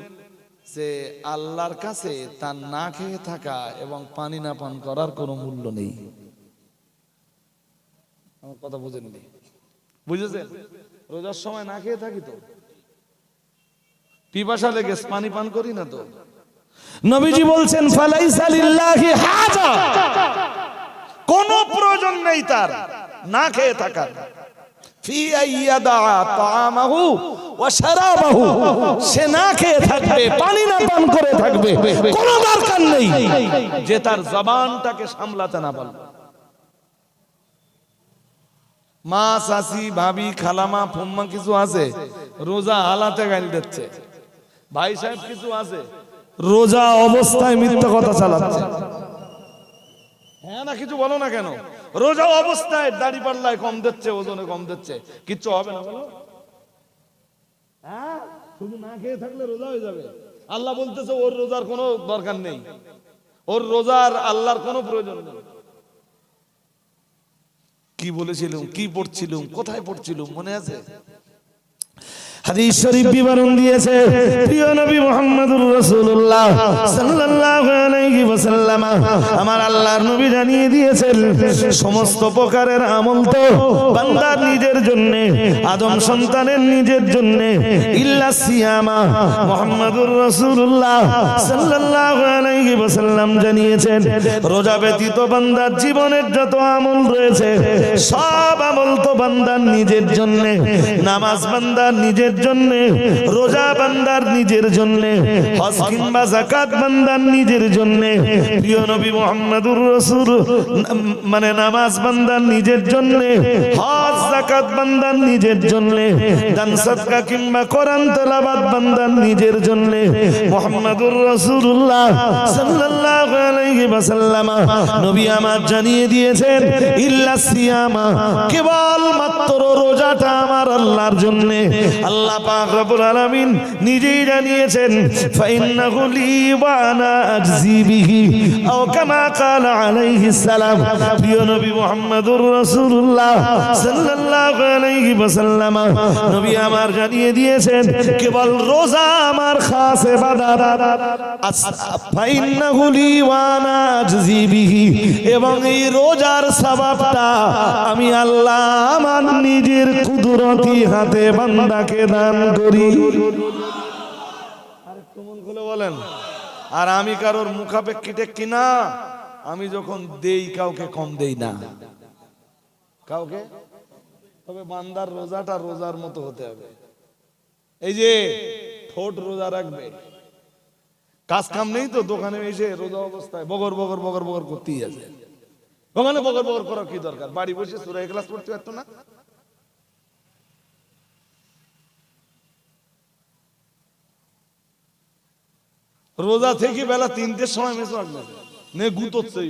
যে আল্লাহর কাছে তার না খেয়ে থাকা এবং পানি না পান করার কোনো মূল্য নেই। আমার কথা বুঝেননি? বুঝেছেন? রোজার সময় না খেয়ে থাকি তো, পিপাসা লেগে পানি পান করি না তো। নবীজি বলছেন ফালাইসা লিল্লাহি হাজা, কোনো প্রয়োজন নেই তার না খেয়ে থাকার। ফি আইয়াদা তাআমাহু ওয়া শারাবাহু, সে না খেয়ে থাকবে, পানি না পান করে থাকবে, কোনো দরকার নেই যে তার জবানটাকে সামলাতে না পারল। মা, চাচি, ভাবি, খালামা, ফুম্মা কিছু আছে রোজা হালাতে গালি দিচ্ছে, ভাই সাহেব কিছু আছে রোজা অবস্থায় মিথ্যা কথা চালাচ্ছে। হ্যাঁ না, কিছু বলো না কেন? রোজা অবস্থায় দাড়ি পাল্লায় কম দিচ্ছে, ওজনে কম দিচ্ছে, কিচ্ছু হবে না বলো? হ্যাঁ, শুধু না খেয়ে থাকলে রোজা হয়ে যাবে? আল্লাহ বলতেছে ওর রোজার কোনো দরকার নেই, ওর রোজার আল্লাহর কোনো প্রয়োজন নেই। কি বলেছিলাম, কি পড়ছিলাম, কোথায় পড়ছিলাম মনে আছে? হাদিস শরীফ বিবরণ দিয়েছে প্রিয় নবী মুহাম্মদুর রাসূলুল্লাহ সাল্লাল্লাহু আলাইহি ওয়াসাল্লাম। আমার আল্লাহর নবী জানিয়ে দিয়েছেন সমস্ত প্রকারের আমল তো বান্দার নিজের জন্য, আদম সন্তানের নিজের জন্য, ইল্লা সিয়ামা। মুহাম্মদুর রাসূলুল্লাহ সাল্লাল্লাহু আলাইহি ওয়াসাল্লাম জানিয়েছেন রোজা ব্যতীত বান্দার জীবনের যত আমল রয়েছে সব আমল তো বান্দার নিজের জন্য। নামাজ বান্দার নিজের জন্য, রোজা বান্দার নিজের জন্য, হজ কিংবা যাকাত বান্দার নিজের জন্য, প্রিয় নবী মুহাম্মদুর রাসূল মানে নামাজ বান্দার নিজের জন্য, হজ যাকাত বান্দার নিজের জন্য, দান সাদকা কিংবা কোরআন তেলাওয়াত বান্দার নিজের জন্য। মুহাম্মদুর রাসূলুল্লাহ সাল্লাল্লাহু আলাইহি ওয়াসাল্লাম নবী আমার জানিয়ে দিয়েছেন, ইল্লা সিয়ামা, কেবল মাত্র রোজাটা আমার আল্লাহর জন্য। আল্লাহ পাক রব্বুল আলামিন নিজেই জানিয়েছেন, ফাইন্নাহু লি ওয়া আনা আজজি বিহি, আও কামা ক্বালা আলাইহিস সালাম। প্রিয় নবী মুহাম্মদুর রাসূলুল্লাহ সাল্লাল্লাহু আলাইহি ওয়াসাল্লাম নবী আমার জানিয়ে দিয়েছেন, কেবল রোজা আমার খাস ইবাদত, ফাইন্নাহু লি ওয়া আনা আজজি বিহি, এবং এই রোজার সওয়াবটা আমি আল্লাহ আমার নিজের কুদরতি হাতে বান্দাকে দান করি। আরেকটু মন খুলে বলেন। আর আমি কারোর মুখাপেক্ষিতে কিনা, আমি যখন দেই কাউকে কম দেই না, কাউকে। তবে বান্দার রোজাটা রোজার মতো হতে হবে। এই যে ঠোঁট রোজা রাখবে, কাজ কাম নেই তো, দোকানে এসে রোজা অবস্থায় বগর বগর বগর বগর করতেই আছে। ওখানে বগর বগর করার কি দরকার? বাড়ি বসে সূরা ইখলাস পড়তে পারতো না? রোজা থেকে বেলা 3টের সময় মেসওয়াক নে গুতোচ্ছে।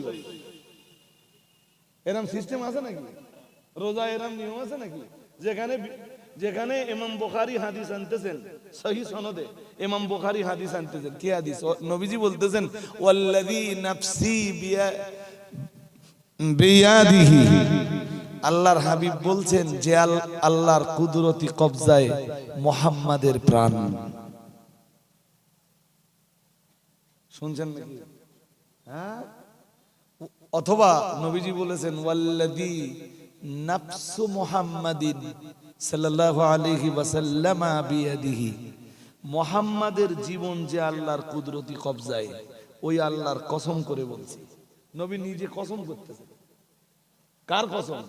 এরম সিস্টেম আছে নাকি? রোজা এরম নিয়ম আছে নাকি? যেখানে ইমাম বুখারী হাদিস আনতেছেন সহিহ সনদে, ইমাম বুখারী হাদিস আনতেছেন, কি হাদিস? নবীজি বলতেছেন, ওয়াল্লাযী নাফসি বিয়াদিহি, আল্লাহর হাবিব বলছেন যে আল্লাহর কুদরতি কবজায় মুহাম্মাদের প্রাণ। শুনছেন নাকি? হ্যাঁ। অথবা নবীজি বলেছেন, ওয়াল্লাযী নাফসু মুহাম্মাদিন সাল্লাল্লাহু আলাইহি ওয়াসাল্লাম বিয়াদিহি, মুহাম্মাদের জীবন যে আল্লাহর কুদরতি কবজায়, ওই আল্লাহর কসম করে বলছি। নবী নিজে কসম করতেছেন। কার কসম?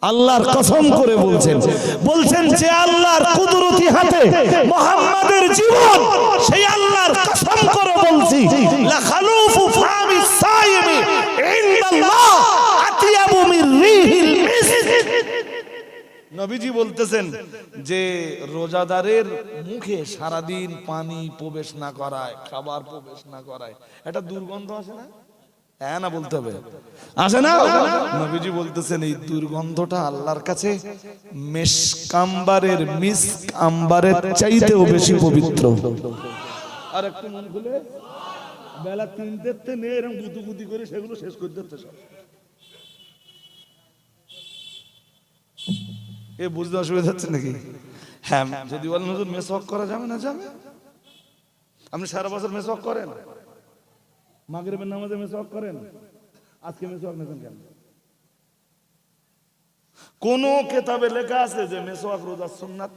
আল্লাহর কসম করে বলছেন, বলছেন যে আল্লাহর কুদরতি হাতে মুহাম্মাদের জীবন, সেই আল্লাহর কসম করে বলছি, লা খালুফু ফামিস সাইমি ইনদাল্লাহ আতিয়াবু মির রিহিল মিসক। নবীজি বলতেছেন যে রোজাদারের মুখে সারাদিন পানি প্রবেশ না করায়, খাবার প্রবেশ না করায়, একটা দুর্গন্ধ আসে না? হ্যাঁ না বলতে হবে, আসে না? নবীজি বলতেছেন এই দুর্গন্ধটা আল্লাহর কাছে মিস্ক আম্বারের চাইতেও বেশি পবিত্র। আর একটু মন খুলে, বেলা 3টেতে নিয়ে এরকম গুতুগুতি করে সেগুলো শেষ করে দিতে সব। এ বুঝতে অসুবিধা হচ্ছে নাকি? হ্যাঁ, যদি বলেন হুজুর মেসওয়াক করা যাবে না, যাবে। আপনি সারা বছর মেসওয়াক করেন? মাগরিবের নামাজে মেসওয়াক করেন? আজকে মেসওয়াক নেছেন কেন? কোন কিতাবে লেখা আছে যে মেসওয়াক রোজার সুন্নাত?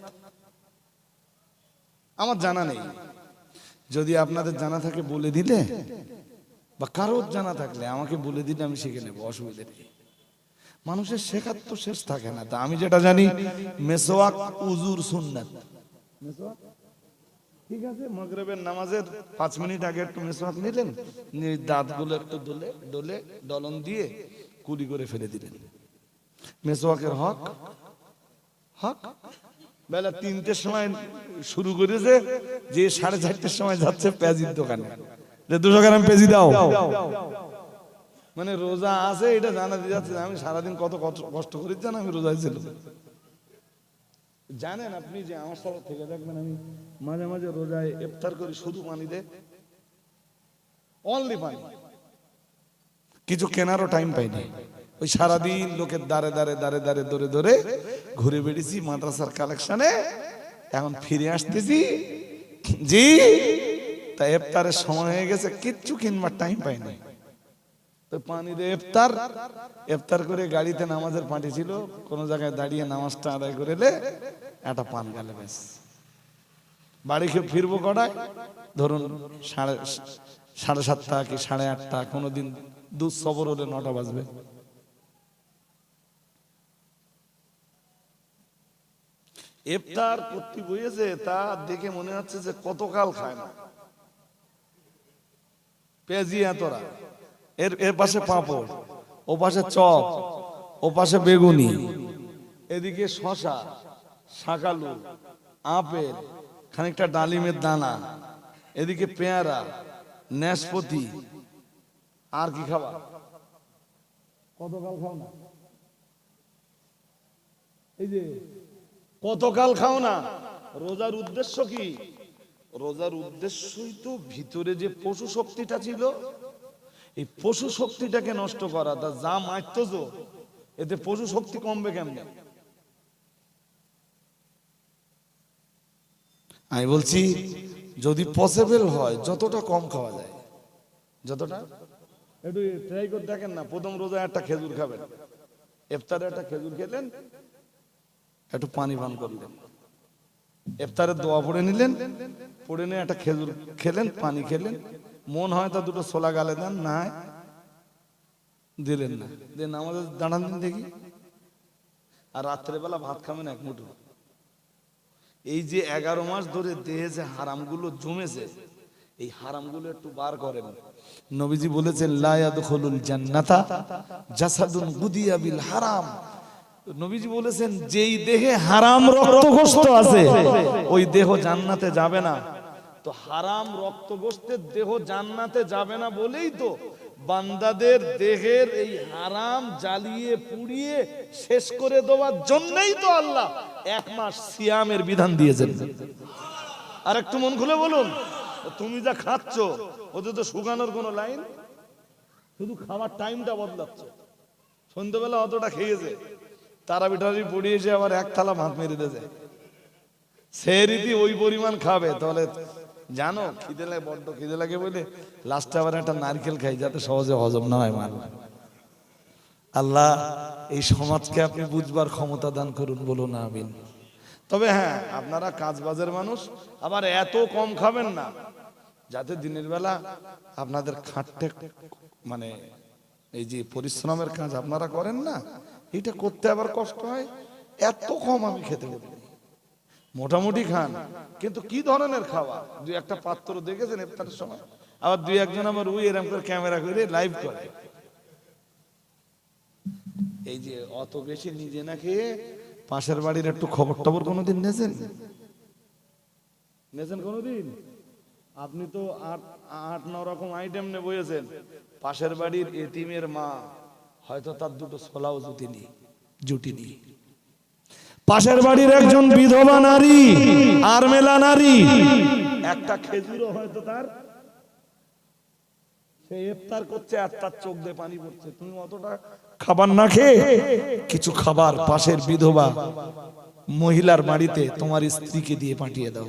আমার জানা নেই। যদি আপনাদের জানা থাকে বলে দিলে, বা কারোর জানা থাকলে আমাকে বলে দিলে আমি শিখে নেব, অসুবিধা নেই। মানুষের শেখার তো শেষ থাকে না। তা আমি যেটা জানি, মেসওয়াক উযুর সুন্নাত। মেসওয়াক ঠিক আছে, মাগরিবের নামাজের 5 মিনিট আগে একটু মেসওয়াক নিলেন, দাঁতগুলো একটু ডলে ডলন দিয়ে কুলি করে ফেলে দিলেন। মেসওয়াকের হক বেলা 3টের সময় শুরু করেছে, যে 4:30টার সময় যাচ্ছে পেঁয়াজির দোকানে, যে 200 গ্রাম পেঁয়াজি দাও। মানে রোজা আছে এটা জানা দিয়ে যাচ্ছে, আমি সারাদিন কত কষ্ট করেছি জানেন, আমি রোজায় ছিল। জানেন আপনি যে আমার সাথে থেকে দেখবেন, আমি মাঝে মাঝে রোজায় ইফতার করি শুধু পানি দে, অনলি পানি, কিছু কেনারও টাইম পাইনি। ওই সারাদিন লোকের দাঁড়ে ধরে ঘুরে বেড়েছি মাদ্রাসার কালেকশনে, এখন ফিরে আসতেছি জি, তাই ইফতারের সময় হয়ে গেছে, কিচ্ছু কিনবার টাইম পাইনি। তো পানি দিয়ে ইফতার করে গাড়িতে নামাজের পার্টি ছিল, কোন জায়গায় দাঁড়িয়ে নামাজটা আদায় করেলে একটা পান গেলে ব্যাস। বাড়ি খেয়ে ফিরবো কটায়? ধরুন 7:30 কি 8:30, কোনোদিন দুধ সবর হলে 9টা বাজবে। ইফতার করতে বসেছে, তা দেখে মনে হচ্ছে যে কতকাল খায় না। পেঁয়াজি এতরা, এর পাশে পাঁপড়, ও পাশে চপ, ও পাশে বেগুনি, এদিকে শশা, শাকালু, আপেল, খানিকটা ডালিমের দানা, এদিকে পেয়ারা, নাশপাতি, আর কি খাবার? কতকাল খাও না? এই যে কতকাল খাও না। রোজার উদ্দেশ্য কি? রোজার উদ্দেশ্যই তো ভিতরে যে পশু শক্তিটা ছিল, এই পশু শক্তিটাকে নষ্ট করা। তা যা মারতো, এতে পশু শক্তি কমবে কেমনে? আমি বলছি যদি পসিবল হয় যতটা কম খাওয়া যায়, যতটা, একটু ট্রাই করে দেখেন না। প্রথম রোজা একটা খেজুর খাবেন, ইফতারে একটা খেজুর খেলেন, একটু পানি পান করলেন, ইফতারের দোয়া পড়ে নিলেন, পড়ে নিয়ে একটা খেজুর খেলেন, পানি খেলেন, মন হয় তা দুটো ছোলা গালে দেন, না দিলেন না, দেন আমাদের দাঁড়ান দিন দেখি। আর রাত্রেবেলা ভাত খাবেন এক মুঠো। এই যে 11 মাস ধরে দেহে যে হারামগুলো জমেছে, এই হারামগুলো একটু বার করেন। নবীজি বলেছেন লা ইয়াদখুলুল জান্নাতা জাসাদুন গুদিয়া বিল হারাম। নবীজি বলেছেন যেই দেহে হারাম রক্তগোস্ত আছে ওই দেহ জান্নাতে যাবে না। তো হারাম রক্তগোস্তের দেহ জান্নাতে যাবে না বলেই তো বান্দাদের দেহের এই হারাম জ্বালিয়ে পুড়িয়ে শেষ করে দেওয়ার জন্যই তো আল্লাহ 1 মাস সিয়ামের বিধান দিয়েছেন। আর একটু মন খুলে বলুন, তুমি যা খাচ্ছ ওতে তো শুকানোর কোনো লাইন, শুধু খাওয়ার টাইমটা বদলাচ্ছ। সন্ধ্যেবেলা অতটা খেয়েছে, তারাবি টারাবি পড়িয়ে এসে আবার এক থালা ভাত মেরে দিয়েছে, সে রীতি ওই পরিমাণ খাবে। তাহলে জানো খিদে লাগে, বড্ড খিদে লাগে বলে লাস্টে আবার একটা নারকেল খাই যাতে সহজে হজম না হয়। মান আল্লাহ এই সমাজকে আপনি বুঝবার ক্ষমতা দান করুন, বলুন আমিন। তবে হ্যাঁ, আপনারা কাজবাজের মানুষ, আবার এত কম খাবেন না যাতে দিনের বেলা আপনাদের খাটতে, মানে এই যে পরিশ্রমের কাজ আপনারা করেন না, এটা করতে আবার কষ্ট হয়। এত কম আমি খেতে পারি, মোটামুটি খান, কিন্তু কি ধরনের খাওয়া? 2-1টা পাত্র দেখেছেন ইফতারের সময়? আবার 2-1জন আমার ওই এরকম করে ক্যামেরা করে লাইভ করে। এই যে অত বেশি নিজে না খেয়ে পাশের বাড়ির একটু খবর টবর কোনোদিন নেছেন? কোনোদিন? আপনি তো 8-9 রকম আইটেম নিয়ে বসেছেন। পাশের বাড়ির এতিমের মা হয়তো তার দুটো ছোলাও জুটিনি। পাশের বাড়ির একজন বিধবা নারী, আরমেলা নারী, একটা খেজুরও হয়তো তার, সে ইফতার করছে আর তার চোখ দিয়ে পানি পড়ছে। তুমি অতটা খাবার না খেয়ে কিছু খাবার পাশের বিধবা মহিলার বাড়িতে তোমার স্ত্রীকে দিয়ে পাঠিয়ে দাও।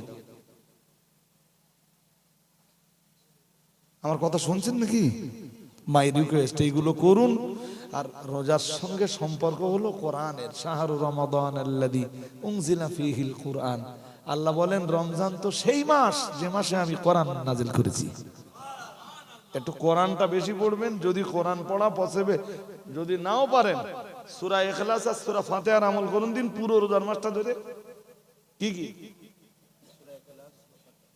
আমার কথা শুনছেন নাকি? মাই রিকোয়েস্ট, এইগুলো করুন। আর রোজার সঙ্গে সম্পর্ক হলো কোরআনের। শাহরু রমাদান আল্লাযী উনজিলা ফীহিল কুরআন। আল্লাহ বলেন রমজান তো সেই মাস যে মাসে আমি কোরআন নাজিল করেছি। একটু কোরআনটা বেশি পড়বেন, যদি কোরআন পড়া পসিবল, যদি নাও পারেন সূরা ইখলাস আর সূরা ফাতিহার আমল করুন দিন পুরো রোজার মাসটা ধরে। কি কি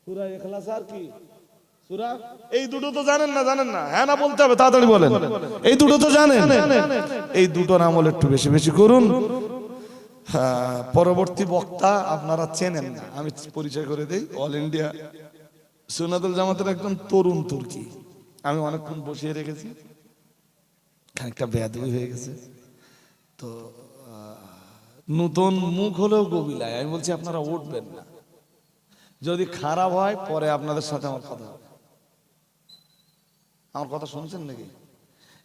সূরা ইখলাস আর কি সূরা, এই দুটো তো জানেন না? হ্যাঁ না বলতে হবে, তাড়াতাড়ি বলেন। এই দুটো তো জানেন, এই দুটোর আমল একটু বেশি বেশি করুন। পরবর্তী বক্তা আপনারা চেনেন না, আমি পরিচয় করে দেই। অল ইন্ডিয়া সুন্নাতুল জামাতের একজন তরুণ তুর্কি, আমি অনেকক্ষণ বসিয়ে রেখেছি, খানিকটা বেয়াদবি হয়ে গেছে। তো নতুন মুখ হলেও গবিলায়। আমি বলছি আপনারা উঠবেন না, যদি খারাপ হয় পরে আপনাদের সাথে আমার কথা হবে। আমার কথা শুনছেন নাকি?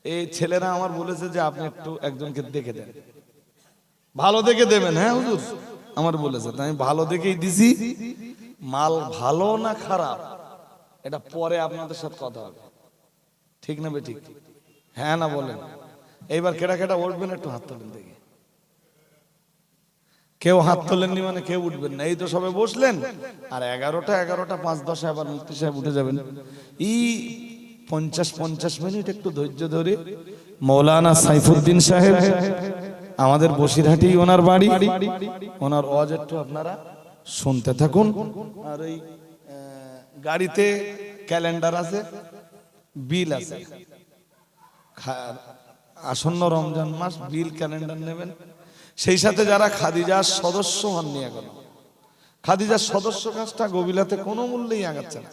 এই ছেলেরা আমার বলেছে যে আপনি একটু একজনকে দেখে দেন, ভালো দেখে দেবেন। হ্যাঁ হুজুর আমার বলেছে, আমি ভালো দেখেই দিছি। মাল ভালো না খারাপ এটা পরে আপনাদের সাথে কথা হবে, ঠিক না বেঠিক? হ্যাঁ না বলেন। এইবার কেটা কেটা উঠবেন, একটু হাত তোলেন দেখি। কেউ হাত তোলেননি মানে কেউ উঠবেন না। এই তো সবে বসলেন, আর 11টা 5-10 আবার মুফতি সাহেব উঠে যাবেন। 50 মিনিট একটু ধৈর্য ধরে মৌলানা সাইফুদ্দিন সাহেব আমাদের বসিরহাটেই ওনার বাড়ি। ওনার ওয়াজ একটু আপনারা শুনতে থাকুন। আর ওই গাড়িতে ক্যালেন্ডার আছে, বিল আছে, আসন্ন রমজান মাস বিল ক্যালেন্ডার নেবেন। সেই সাথে যারা খাদিজার সদস্য হননি, এখন খাদিজার সদস্য কাজটা গবিলাতে কোনো মূল্যেই আগাচ্ছে না।